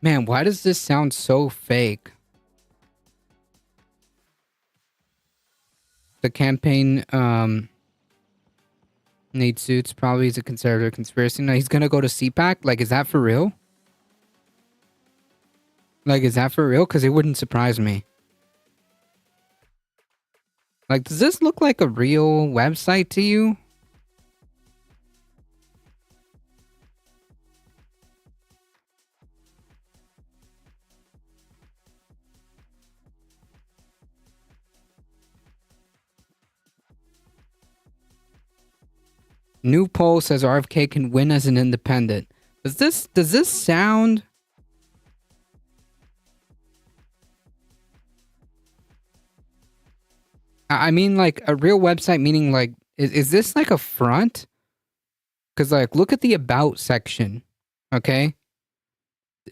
Man, why does this sound so fake? The campaign needs suits. Probably is a conservative conspiracy. No, he's gonna go to CPAC? Like, is that for real? Like, is that for real? Because it wouldn't surprise me. Like, does this look like a real website to you? New poll says RFK can win as an independent. Does this sound? I mean, like a real website, meaning like, is this like a front? Because like, look at the about section. Okay.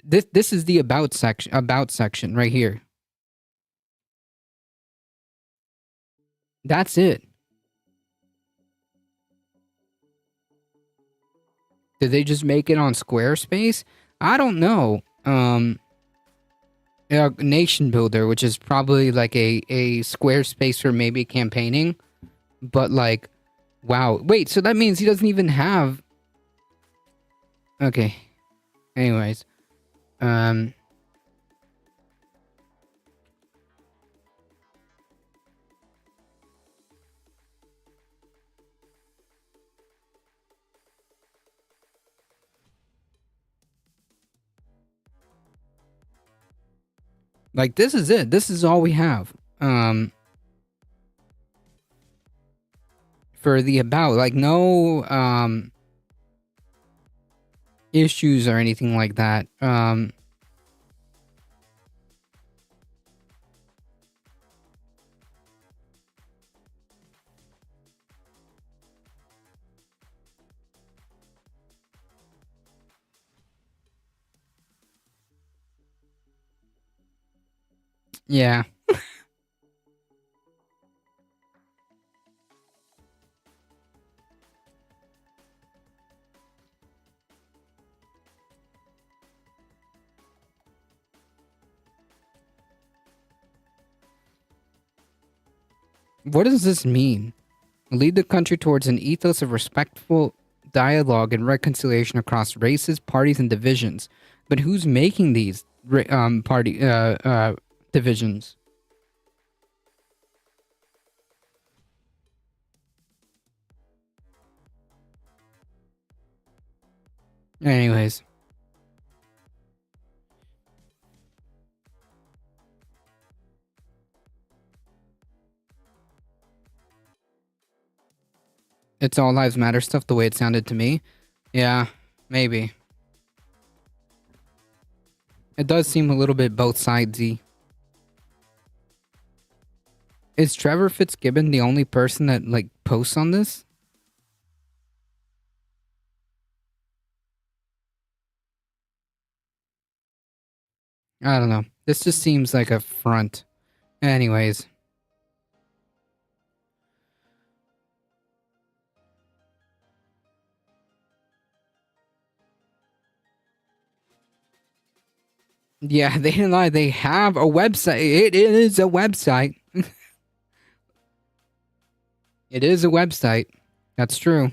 This is the about section right here. That's it. Did they just make it on Squarespace? I don't know. Nation Builder, which is probably like a Squarespace for maybe campaigning. But like, wow. Wait, so that means he doesn't even have... Okay. Anyways. Like, this is it. This is all we have. For the about. Like, no, issues or anything like that. Yeah. What does this mean? Lead the country towards an ethos of respectful dialogue and reconciliation across races, parties, and divisions. But who's making these divisions? Anyways. It's all lives matter stuff the way it sounded to me. Yeah, maybe. It does seem a little bit both sidesy. Is Trevor Fitzgibbon the only person that, like, posts on this? I don't know. This just seems like a front. Anyways. Yeah, they didn't lie. They have a website. It is a website. It is a website. That's true.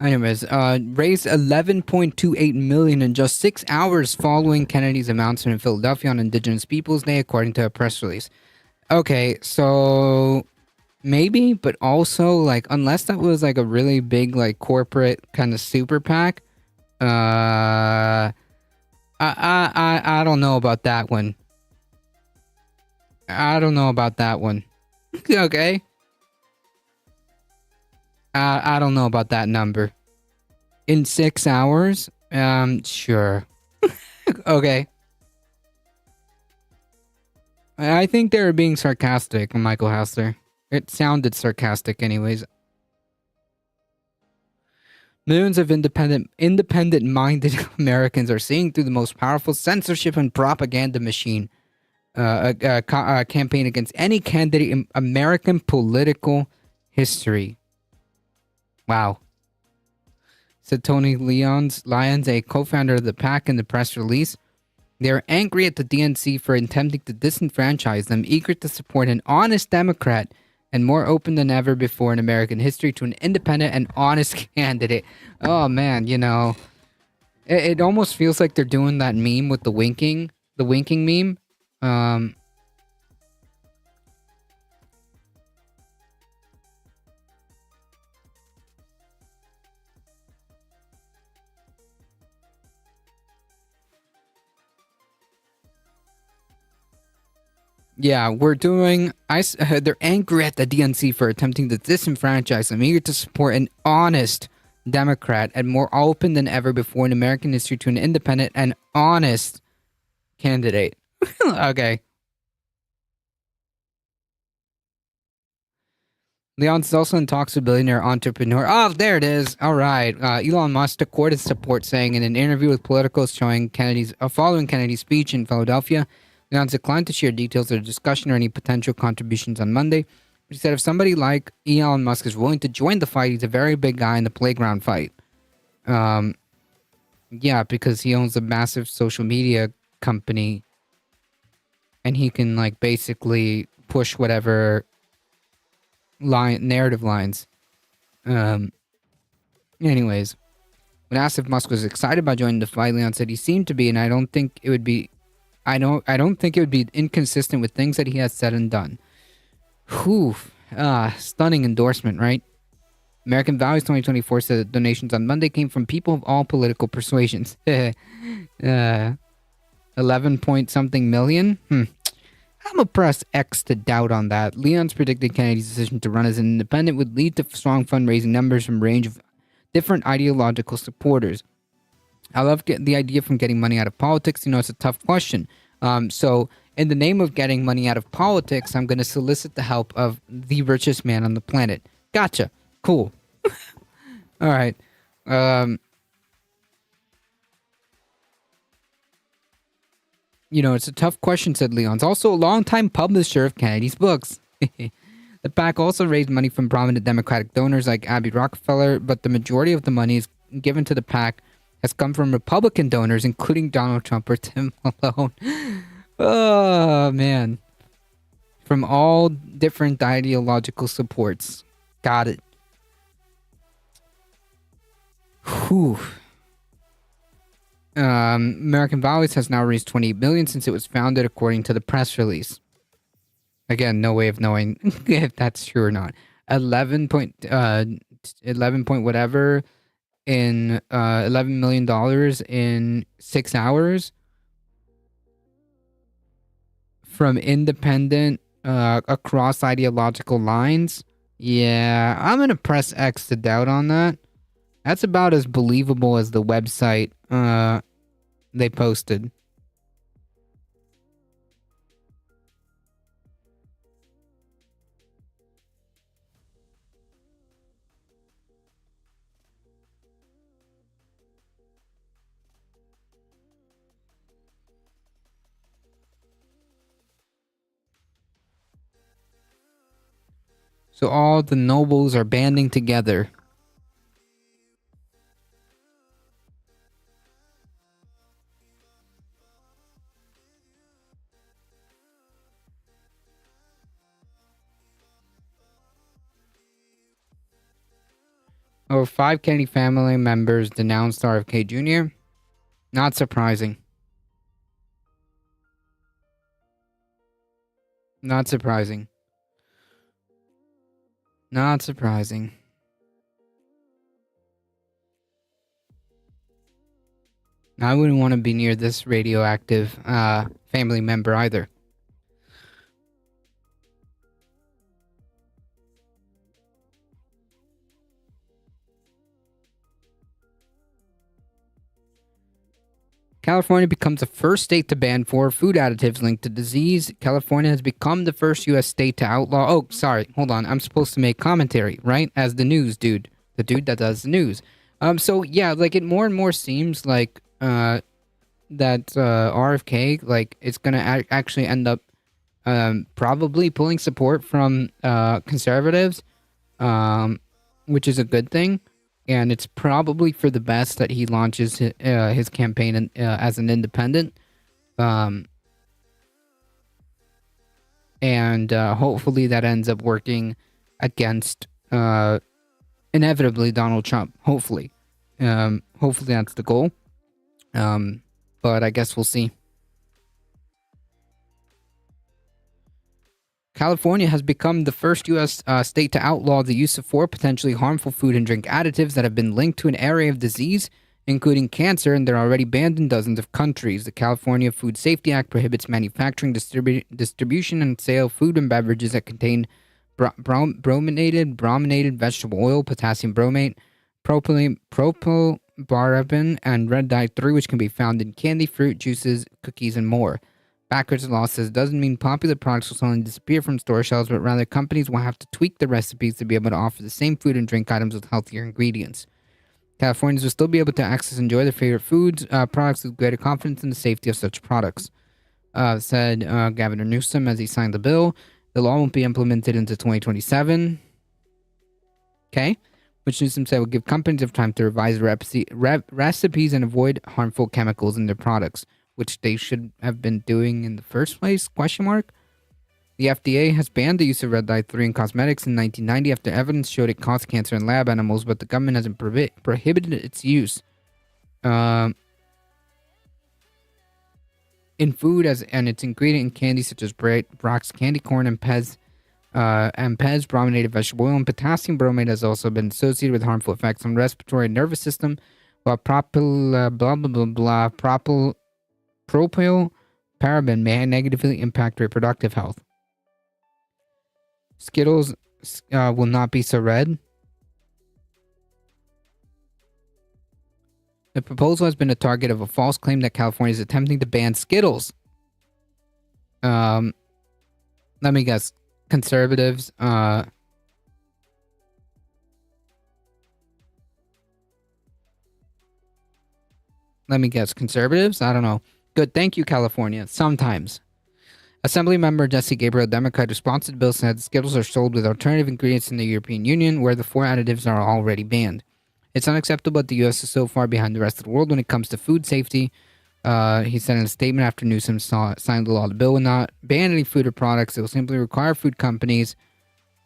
Anyways, raised $11.28 million in just 6 hours following Kennedy's announcement in Philadelphia on Indigenous Peoples Day, according to a press release. Okay, so maybe, but also, like, unless that was like a really big, like, corporate kind of super PAC, I don't know about that one. I don't know about that one. Okay. I don't know about that number. In 6 hours? Sure. Okay. I think they were being sarcastic, Michael Haster. It sounded sarcastic anyways. Millions of independent-minded Americans are seeing through the most powerful censorship and propaganda machine. A campaign against any candidate in American political history. Wow. Said Tony Lyons, a co-founder of the PAC, in the press release. They are angry at the DNC for attempting to disenfranchise them, eager to support an honest Democrat and more open than ever before in American history to an independent and honest candidate. Oh man, you know, it almost feels like they're doing that meme with the winking meme. Yeah, we're doing... they're angry at the DNC for attempting to disenfranchise them, eager to support an honest Democrat and more open than ever before in American history to an independent and honest candidate. Okay. Leon's is also in talks with billionaire entrepreneur. Oh, there it is. All right. Elon Musk took court his support, saying in an interview with Politicals following Kennedy's speech in Philadelphia, Leon's declined to share details of the discussion or any potential contributions on Monday. But he said if somebody like Elon Musk is willing to join the fight, he's a very big guy in the playground fight. Yeah, because he owns a massive social media company. And he can, like, basically push whatever narrative lines. Anyways, when asked if Musk was excited about joining the fight, Leon said he seemed to be, and I don't think it would be inconsistent with things that he has said and done. Whew. Stunning endorsement, right? American Values 2024 said that donations on Monday came from people of all political persuasions. 11 point something million? I'm gonna press X to doubt on that. Leon's predicted Kennedy's decision to run as an independent would lead to strong fundraising numbers from a range of different ideological supporters. I love the idea from getting money out of politics. It's a tough question. So in the name of getting money out of politics, I'm going to solicit the help of the richest man on the planet. Gotcha. Cool. All right. It's a tough question, said Leon's, also a longtime publisher of Kennedy's books. The PAC also raised money from prominent Democratic donors like Abby Rockefeller, but the majority of the money is given to the PAC has come from Republican donors, including Donald Trump or Tim Malone. Oh, man. From all different ideological supports. Got it. Whew. American Values has now raised $28 million since it was founded, according to the press release. Again, no way of knowing if that's true or not. 11 point whatever in $11 million in 6 hours from independent across ideological lines. Yeah, I'm gonna press X to doubt on that. That's about as believable as the website they posted. So all the nobles are banding together. Over 5 Kennedy family members denounced RFK Jr. Not surprising. Not surprising. Not surprising. I wouldn't want to be near this radioactive family member either. California becomes the first state to ban 4 food additives linked to disease. California has become the first U.S. state to outlaw... Oh, sorry. Hold on. I'm supposed to make commentary, right? As the news dude. The dude that does the news. So, yeah, like, it more and more seems like that RFK, like, it's going to actually end up probably pulling support from conservatives, which is a good thing. And it's probably for the best that he launches his campaign as an independent. And hopefully that ends up working against, inevitably, Donald Trump. Hopefully. Hopefully that's the goal. But I guess we'll see. California has become the first U.S. State to outlaw the use of 4 potentially harmful food and drink additives that have been linked to an array of disease, including cancer, and they're already banned in dozens of countries. The California Food Safety Act prohibits manufacturing, distribution, and sale of food and beverages that contain brominated vegetable oil, potassium bromate, propylbaraben, and red dye 3, which can be found in candy, fruit, juices, cookies, and more. Backwards law says doesn't mean popular products will suddenly disappear from store shelves, but rather companies will have to tweak the recipes to be able to offer the same food and drink items with healthier ingredients. Californians will still be able to access and enjoy their favorite foods, products with greater confidence in the safety of such products, said Governor Newsom as he signed the bill. The law won't be implemented until 2027. Okay. Which Newsom said will give companies enough time to revise recipes and avoid harmful chemicals in their products, which they should have been doing in the first place, ? The FDA has banned the use of red dye 3 in cosmetics in 1990 after evidence showed it caused cancer in lab animals, but the government hasn't prohibited its use in food and its ingredient in candy such as Brach's candy corn and Pez Ampez, brominated vegetable oil, and potassium bromate has also been associated with harmful effects on respiratory and nervous system, while propyl paraben may negatively impact reproductive health. Skittles will not be so red. The proposal has been a target of a false claim that California is attempting to ban Skittles. Let me guess. Conservatives, let me guess. Conservatives? I don't know. Good. Thank you, California. Sometimes. Assemblymember Jesse Gabriel, Democrat, response to the bill said Skittles are sold with alternative ingredients in the European Union, where the 4 additives are already banned. It's unacceptable that the U.S. is so far behind the rest of the world when it comes to food safety. He said in a statement after Newsom signed the law. The bill will not ban any food or products. It will simply require food companies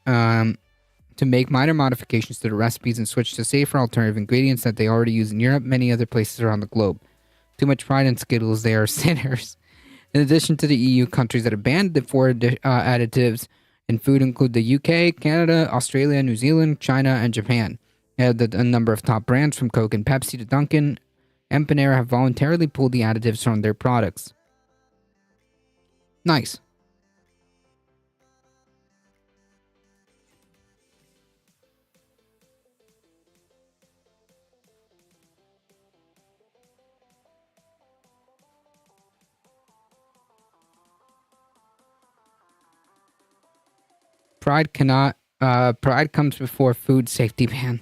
to make minor modifications to the recipes and switch to safer alternative ingredients that they already use in Europe and many other places around the globe. Too much pride in Skittles, they are sinners. In addition to the EU, countries that have banned the 4 additives in food include the UK, Canada, Australia, New Zealand, China, and Japan. A number of top brands from Coke and Pepsi to Dunkin' and Panera have voluntarily pulled the additives from their products. Nice. Pride comes before food safety ban.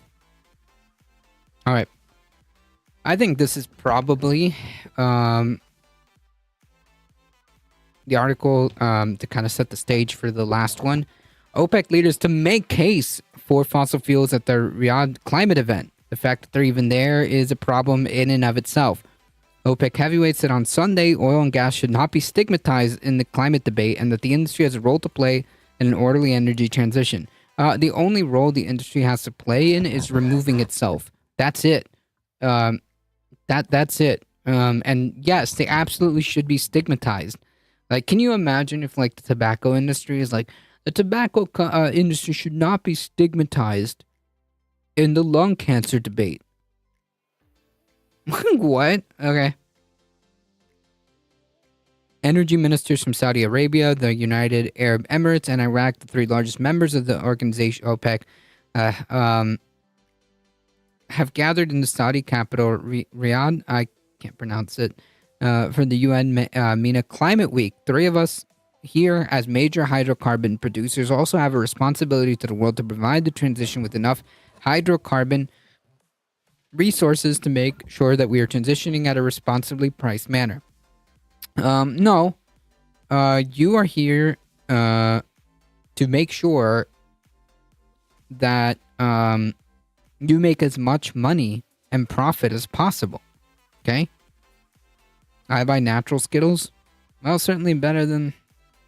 All right. I think this is probably the article to kind of set the stage for the last one. OPEC leaders to make case for fossil fuels at the Riyadh climate event. The fact that they're even there is a problem in and of itself. OPEC heavyweights said on Sunday oil and gas should not be stigmatized in the climate debate and that the industry has a role to play in an orderly energy transition. The only role the industry has to play in is removing itself. That's it. That's it. And yes, they absolutely should be stigmatized. Like, can you imagine if, like, the tobacco industry is like, the tobacco industry should not be stigmatized in the lung cancer debate? What? Okay. Energy ministers from Saudi Arabia, the United Arab Emirates, and Iraq, the 3 largest members of the organization OPEC, have gathered in the Saudi capital, Riyadh, I can't pronounce it, for the UN MENA Climate Week. 3 of us here, as major hydrocarbon producers, also have a responsibility to the world to provide the transition with enough hydrocarbon resources to make sure that we are transitioning at a responsibly priced manner. No. You are here to make sure that you make as much money and profit as possible. Okay? I buy natural Skittles. Well, certainly better than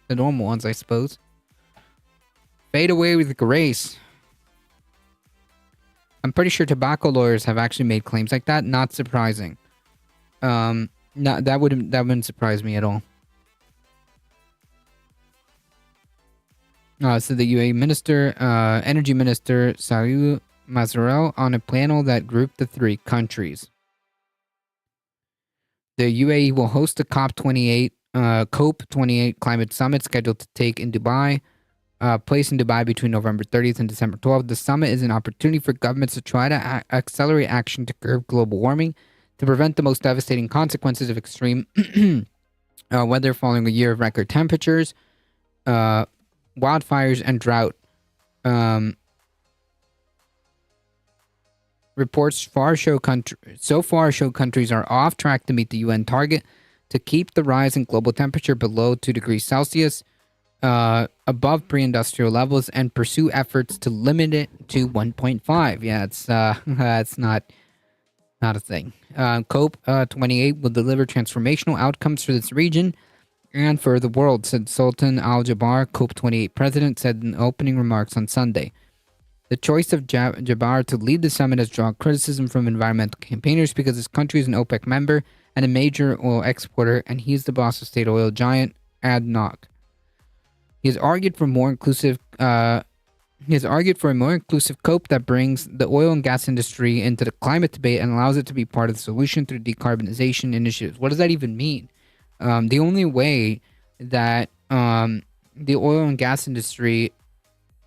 the normal ones, I suppose. Fade away with grace. I'm pretty sure tobacco lawyers have actually made claims like that. Not surprising. That wouldn't surprise me at all. So the UAE minister, energy minister Saud Mazarel on a panel that grouped the 3 countries. The UAE will host the COP28 climate summit scheduled to take in Dubai, place in Dubai between November 30th and December 12th. The summit is an opportunity for governments to try to accelerate action to curb global warming, to prevent the most devastating consequences of extreme weather following a year of record temperatures, wildfires, and drought. Reports so far show countries are off track to meet the UN target to keep the rise in global temperature below 2 degrees Celsius, above pre-industrial levels, and pursue efforts to limit it to 1.5. Yeah, it's not a thing. COP28 will deliver transformational outcomes for this region and for the world, said Sultan Al Jaber, COP28 president, said in opening remarks on Sunday. The choice of Jaber to lead the summit has drawn criticism from environmental campaigners because his country is an OPEC member and a major oil exporter, and he's the boss of state oil giant ADNOC. He has argued for more inclusive. He has argued for a more inclusive COPE that brings the oil and gas industry into the climate debate and allows it to be part of the solution through decarbonization initiatives. What does that even mean? The only way that the oil and gas industry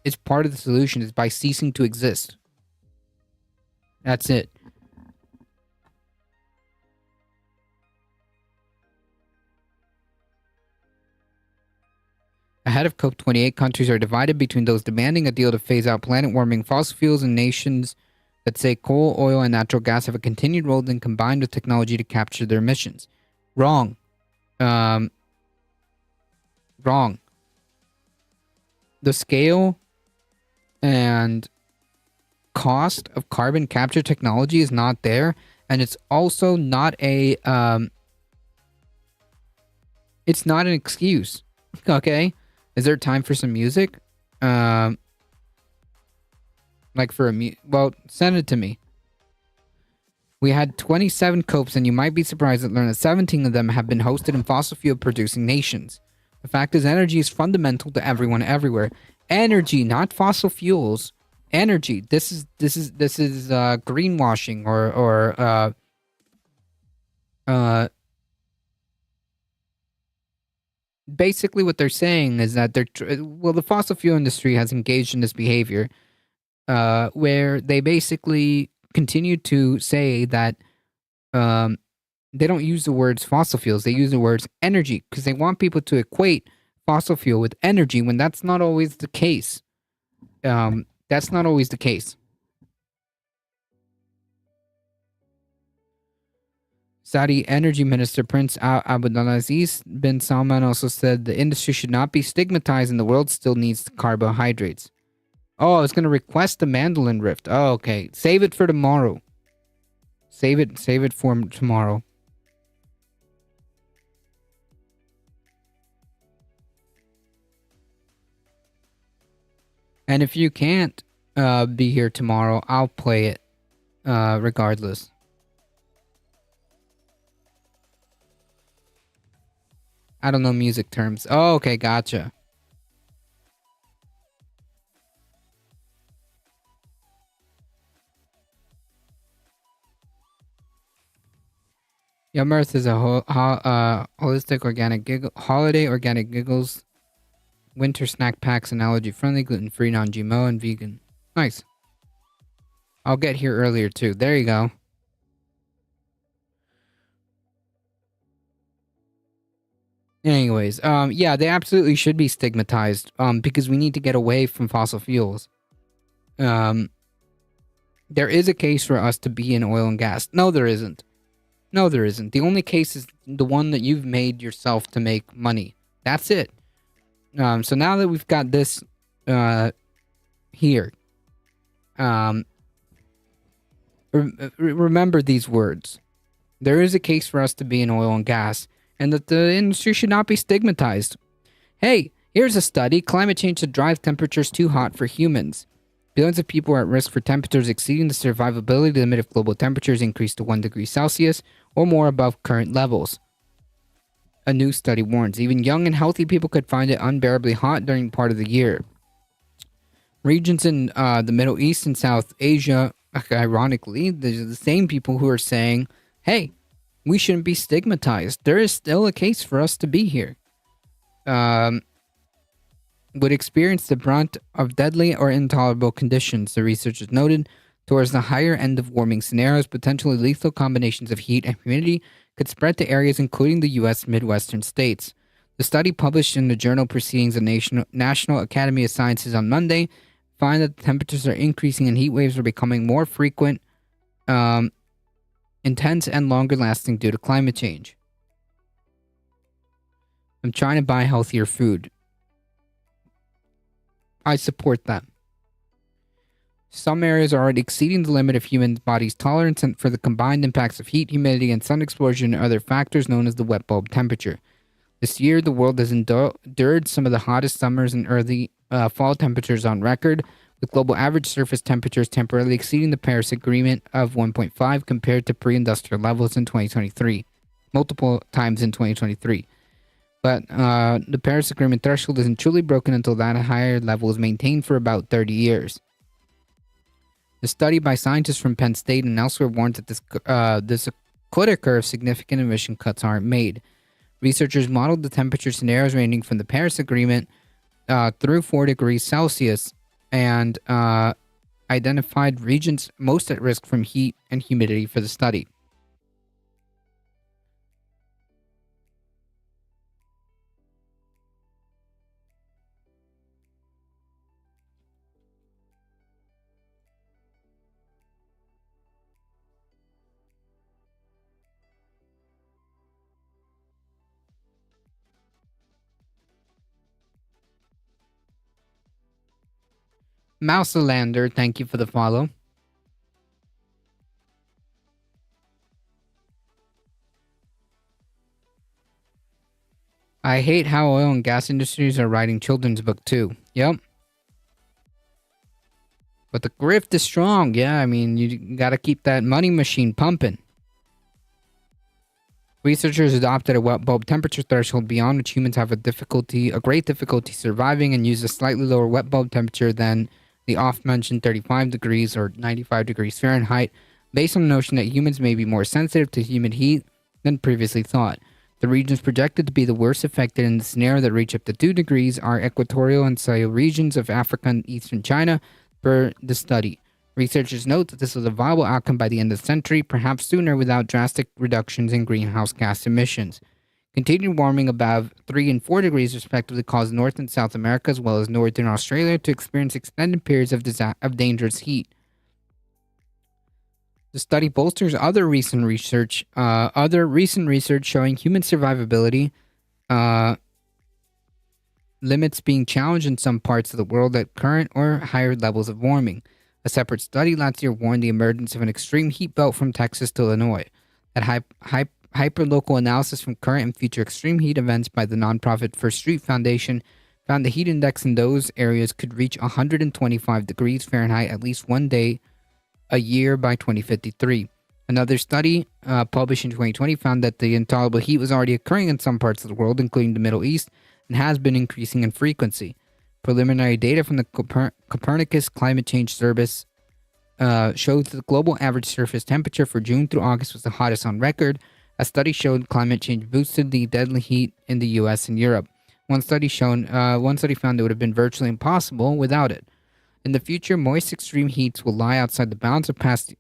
is part of the solution is by ceasing to exist. That's it. Ahead of COP28, countries are divided between those demanding a deal to phase out planet-warming fossil fuels and nations that say coal, oil, and natural gas have a continued role in combined with technology to capture their emissions. Wrong. Wrong. The scale and cost of carbon capture technology is not there, and it's also not a it's not an excuse. Okay? Is there time for some music? Like for a well, send it to me. We had 27 COPs, and you might be surprised to learn that 17 of them have been hosted in fossil fuel producing nations. The fact is, energy is fundamental to everyone everywhere. Energy, not fossil fuels. Energy. This is greenwashing or basically what they're saying is that the fossil fuel industry has engaged in this behavior where they basically continue to say that they don't use the words fossil fuels, they use the words energy because they want people to equate fossil fuel with energy when that's not always the case. That's not always the case. Saudi Energy Minister Prince Abdulaziz bin Salman also said the industry should not be stigmatized and the world still needs carbohydrates. Oh, I was going to request the mandolin rift. Oh, okay. Save it for tomorrow. Save it for tomorrow. And if you can't be here tomorrow, I'll play it regardless. I don't know music terms. Oh, okay, gotcha. Yum Earth is a holistic organic holiday organic giggles, winter snack packs and allergy friendly, gluten free, non-GMO, and vegan. Nice. I'll get here earlier too. There you go. Anyways, yeah, they absolutely should be stigmatized, because we need to get away from fossil fuels. There is a case for us to be in oil and gas. No, there isn't. No, there isn't. The only case is the one that you've made yourself to make money. That's it. So now that we've got this, here, remember these words. There is a case for us to be in oil and gas, and that the industry should not be stigmatized. Hey, here's a study. Climate change should drive temperatures too hot for humans. Billions of people are at risk for temperatures exceeding the survivability limit if global temperatures increase to 1 degree Celsius or more above current levels. A new study warns even young and healthy people could find it unbearably hot during part of the year. Regions in the Middle East and South Asia, ironically, these are the same people who are saying, hey, we shouldn't be stigmatized. There is still a case for us to be here. Would experience the brunt of deadly or intolerable conditions, the researchers noted. Towards the higher end of warming scenarios, potentially lethal combinations of heat and humidity could spread to areas including the U.S. Midwestern states. The study published in the journal Proceedings of National Academy of Sciences on Monday find that temperatures are increasing and heat waves are becoming more frequent, intense, and longer lasting due to climate change. I'm trying to buy healthier food. I support that. Some areas are already exceeding the limit of human bodies' tolerance for the combined impacts of heat, humidity, and sun exposure and other factors known as the wet bulb temperature. This year, the world has endured some of the hottest summers and early fall temperatures on record, with global average surface temperatures temporarily exceeding the Paris Agreement of 1.5 compared to pre-industrial levels in 2023, multiple times in 2023. But the Paris Agreement threshold isn't truly broken until that higher level is maintained for about 30 years. The study by scientists from Penn State and elsewhere warns that this could occur if significant emission cuts aren't made. Researchers modeled the temperature scenarios ranging from the Paris Agreement through 4 degrees Celsius and identified regions most at risk from heat and humidity for the study. Mouselander, thank you for the follow. I hate how oil and gas industries are writing children's book too. Yep. But the grift is strong. Yeah, I mean, you gotta keep that money machine pumping. Researchers adopted a wet bulb temperature threshold beyond which humans have a great difficulty surviving, and use a slightly lower wet bulb temperature than the oft-mentioned 35 degrees or 95 degrees Fahrenheit, based on the notion that humans may be more sensitive to humid heat than previously thought. The regions projected to be the worst affected in the scenario that reach up to 2 degrees are equatorial and Sahel regions of Africa and eastern China, per the study. Researchers note that this was a viable outcome by the end of the century, perhaps sooner, without drastic reductions in greenhouse gas emissions. Continued warming above 3 and 4 degrees respectively caused North and South America as well as Northern Australia to experience extended periods of dangerous heat. The study bolsters other recent research showing human survivability limits being challenged in some parts of the world at current or higher levels of warming. A separate study last year warned the emergence of an extreme heat belt from Texas to Illinois. That hyperlocal analysis from current and future extreme heat events by the nonprofit First Street Foundation found the heat index in those areas could reach 125 degrees Fahrenheit at least one day a year by 2053. Another study published in 2020 found that the intolerable heat was already occurring in some parts of the world, including the Middle East, and has been increasing in frequency. Preliminary data from the Copernicus Climate Change Service shows that the global average surface temperature for June through August was the hottest on record. A study showed climate change boosted the deadly heat in the U.S. and Europe. One study found it would have been virtually impossible without it. In the future, moist extreme heats will lie outside the bounds of past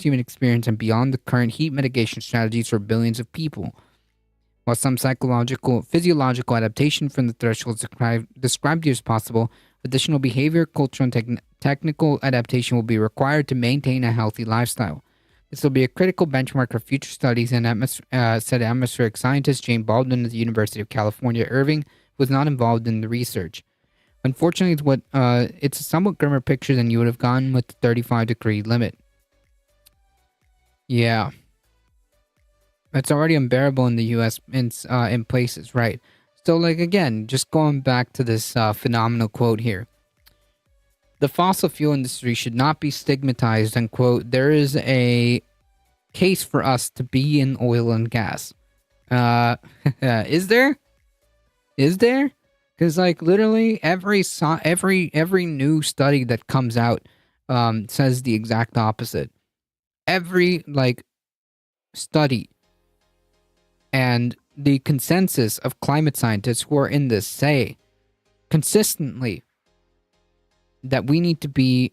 human experience and beyond the current heat mitigation strategies for billions of people. While some physiological adaptation from the thresholds described here is possible, additional behavior, cultural, and technical adaptation will be required to maintain a healthy lifestyle. This will be a critical benchmark for future studies, said atmospheric scientist Jane Baldwin at the University of California, Irving, who was not involved in the research. Unfortunately, it's a somewhat grimmer picture than you would have gotten with the 35-degree limit. Yeah. It's already unbearable in the U.S. in places, right? So, again, just going back to this phenomenal quote here. The fossil fuel industry should not be stigmatized, and, quote, there is a case for us to be in oil and gas. Is there? Is there? Because, literally every new study that comes out says the exact opposite. Every, study and the consensus of climate scientists who are in this say consistently that we need to be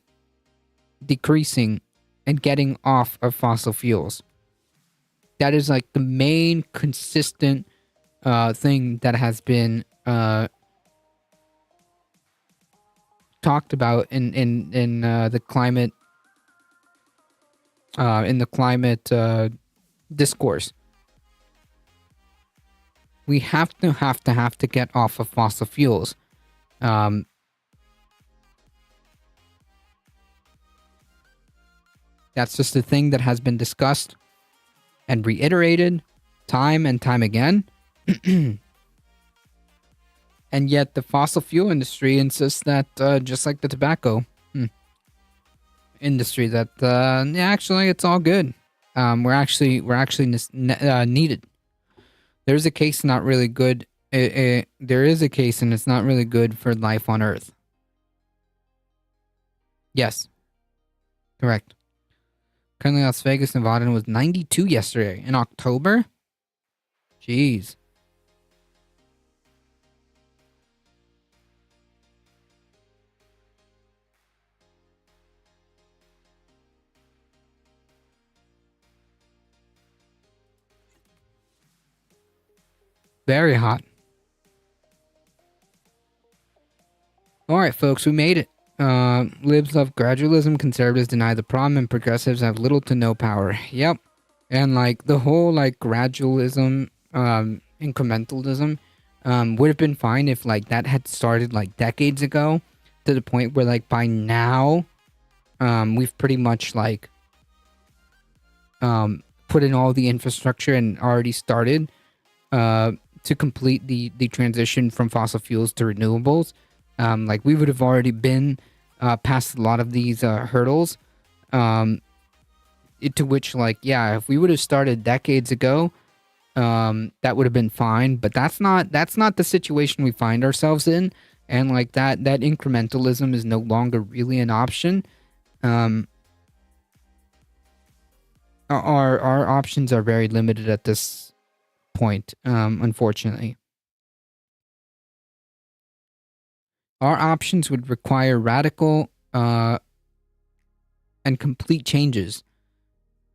decreasing and getting off of fossil fuels. That is the main consistent thing that has been talked about in the climate discourse. We have to get off of fossil fuels. That's just a thing that has been discussed and reiterated time and time again. And yet the fossil fuel industry insists that, just like the tobacco industry, that actually it's all good. We're actually needed. There's a case not really good There is a case, and it's not really good for life on Earth. Yes. Correct. Currently, Las Vegas, Nevada was 92 yesterday. In October? Jeez. Very hot. Alright, folks, we made it. Libs love gradualism, conservatives deny the problem, and progressives have little to no power. Yep. And, like, the whole, like, gradualism, incrementalism, would have been fine if, like, that had started, like, decades ago, to the point where, like, by now, we've pretty much, like, put in all the infrastructure and already started, to complete the transition from fossil fuels to renewables. Like, we would have already been past a lot of these hurdles, to which, like, yeah, if we would have started decades ago, that would have been fine. But that's not the situation we find ourselves in, and like that incrementalism is no longer really an option. Our options are very limited at this point, unfortunately. Our options would require radical and complete changes.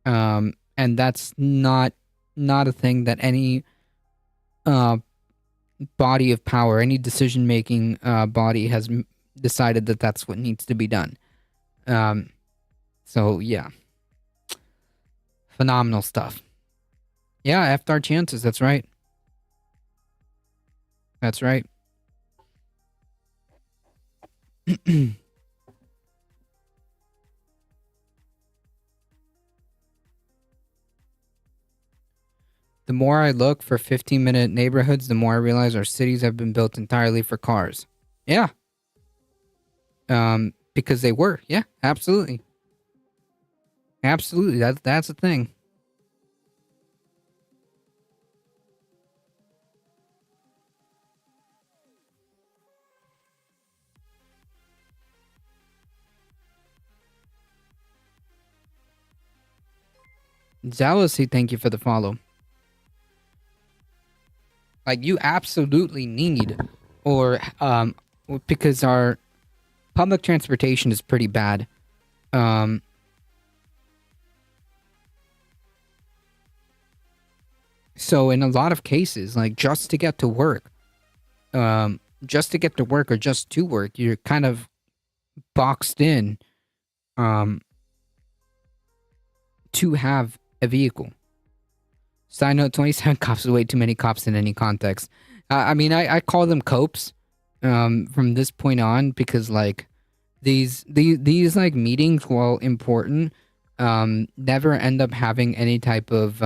And that's not a thing that any body of power, any decision-making body has decided that that's what needs to be done. So, yeah. Phenomenal stuff. Yeah, effed our chances, that's right. That's right. The more I look for 15-minute neighborhoods, the more I realize our cities have been built entirely for cars. Yeah. Because they were. Yeah, absolutely. Absolutely. That's the thing. Zealousy, thank you for the follow. Like, you absolutely need, or, because our public transportation is pretty bad. So in a lot of cases, like, just to get to work, or just to work, you're kind of boxed in, to have a vehicle. Side note, 27 cops is way too many cops in any context. I mean, I call them copes, from this point on, because, like, these like, meetings, while important, never end up having any type of,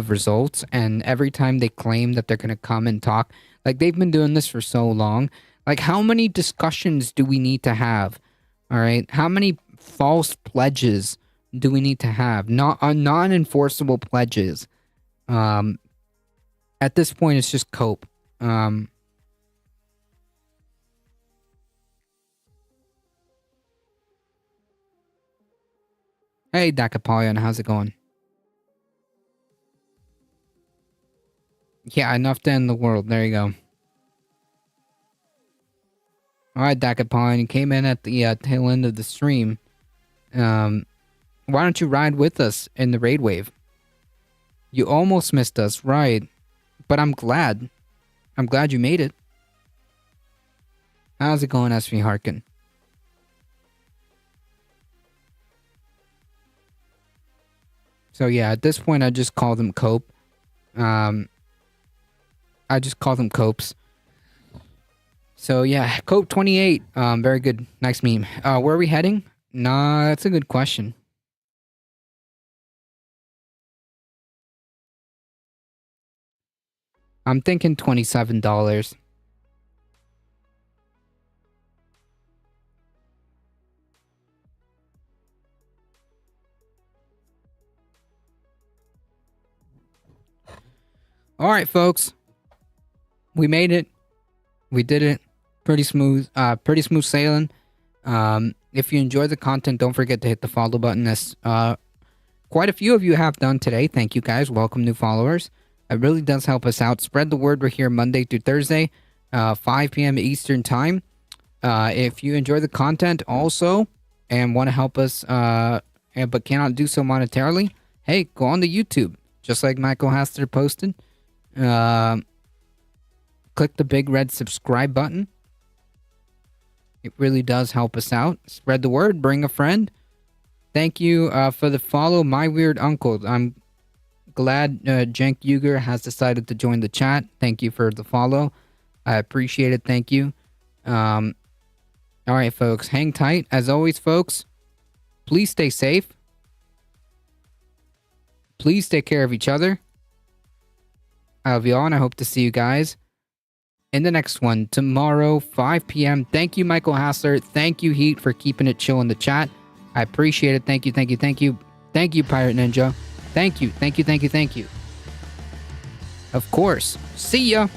results, and every time they claim that they're gonna come and talk, like, they've been doing this for so long, like, how many discussions do we need to have? All right, how many false pledges do we need to have? Non-enforceable pledges. At this point, it's just cope. Hey, Dakapolion, how's it going? Yeah, enough to end the world. There you go. Alright, Dakapolion, you came in at the tail end of the stream. Why don't you ride with us in the raid wave? You almost missed us, right? But I'm glad. I'm glad you made it. How's it going, SV Harkin? So yeah, at this point, I just call them cope. I just call them copes. So yeah, Cope 28. Very good. Nice meme. Where are we heading? Nah, that's a good question. I'm thinking $27. All right, folks. We made it. We did it. Pretty smooth sailing. If you enjoy the content, don't forget to hit the follow button. As quite a few of you have done today. Thank you guys. Welcome new followers. It really does help us out. Spread the word. We're here Monday through Thursday, 5 p.m. Eastern time. If you enjoy the content also and want to help us, but cannot do so monetarily, hey, go on to YouTube, just like Michael Haster posted. Click the big red subscribe button. It really does help us out. Spread the word. Bring a friend. Thank you for the follow, My Weird Uncle. I'm glad Jenk Uger has decided to join the chat. Thank you for the follow. I appreciate it. Thank you. All right, folks. Hang tight. As always, folks, please stay safe. Please take care of each other. I love you all, and I hope to see you guys in the next one tomorrow, 5 p.m. Thank you, Michael Hassler. Thank you, Heat, for keeping it chill in the chat. I appreciate it. Thank you, thank you, thank you. Thank you, Pirate Ninja. Thank you, thank you, thank you, thank you. Of course. See ya.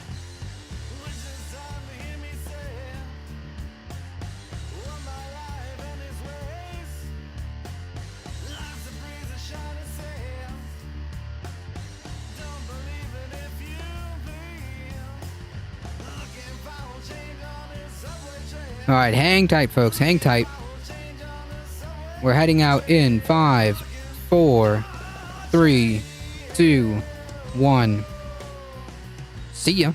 All right, hang tight, folks. Hang tight. We're heading out in 5, 4, 3, 2, 1. See ya.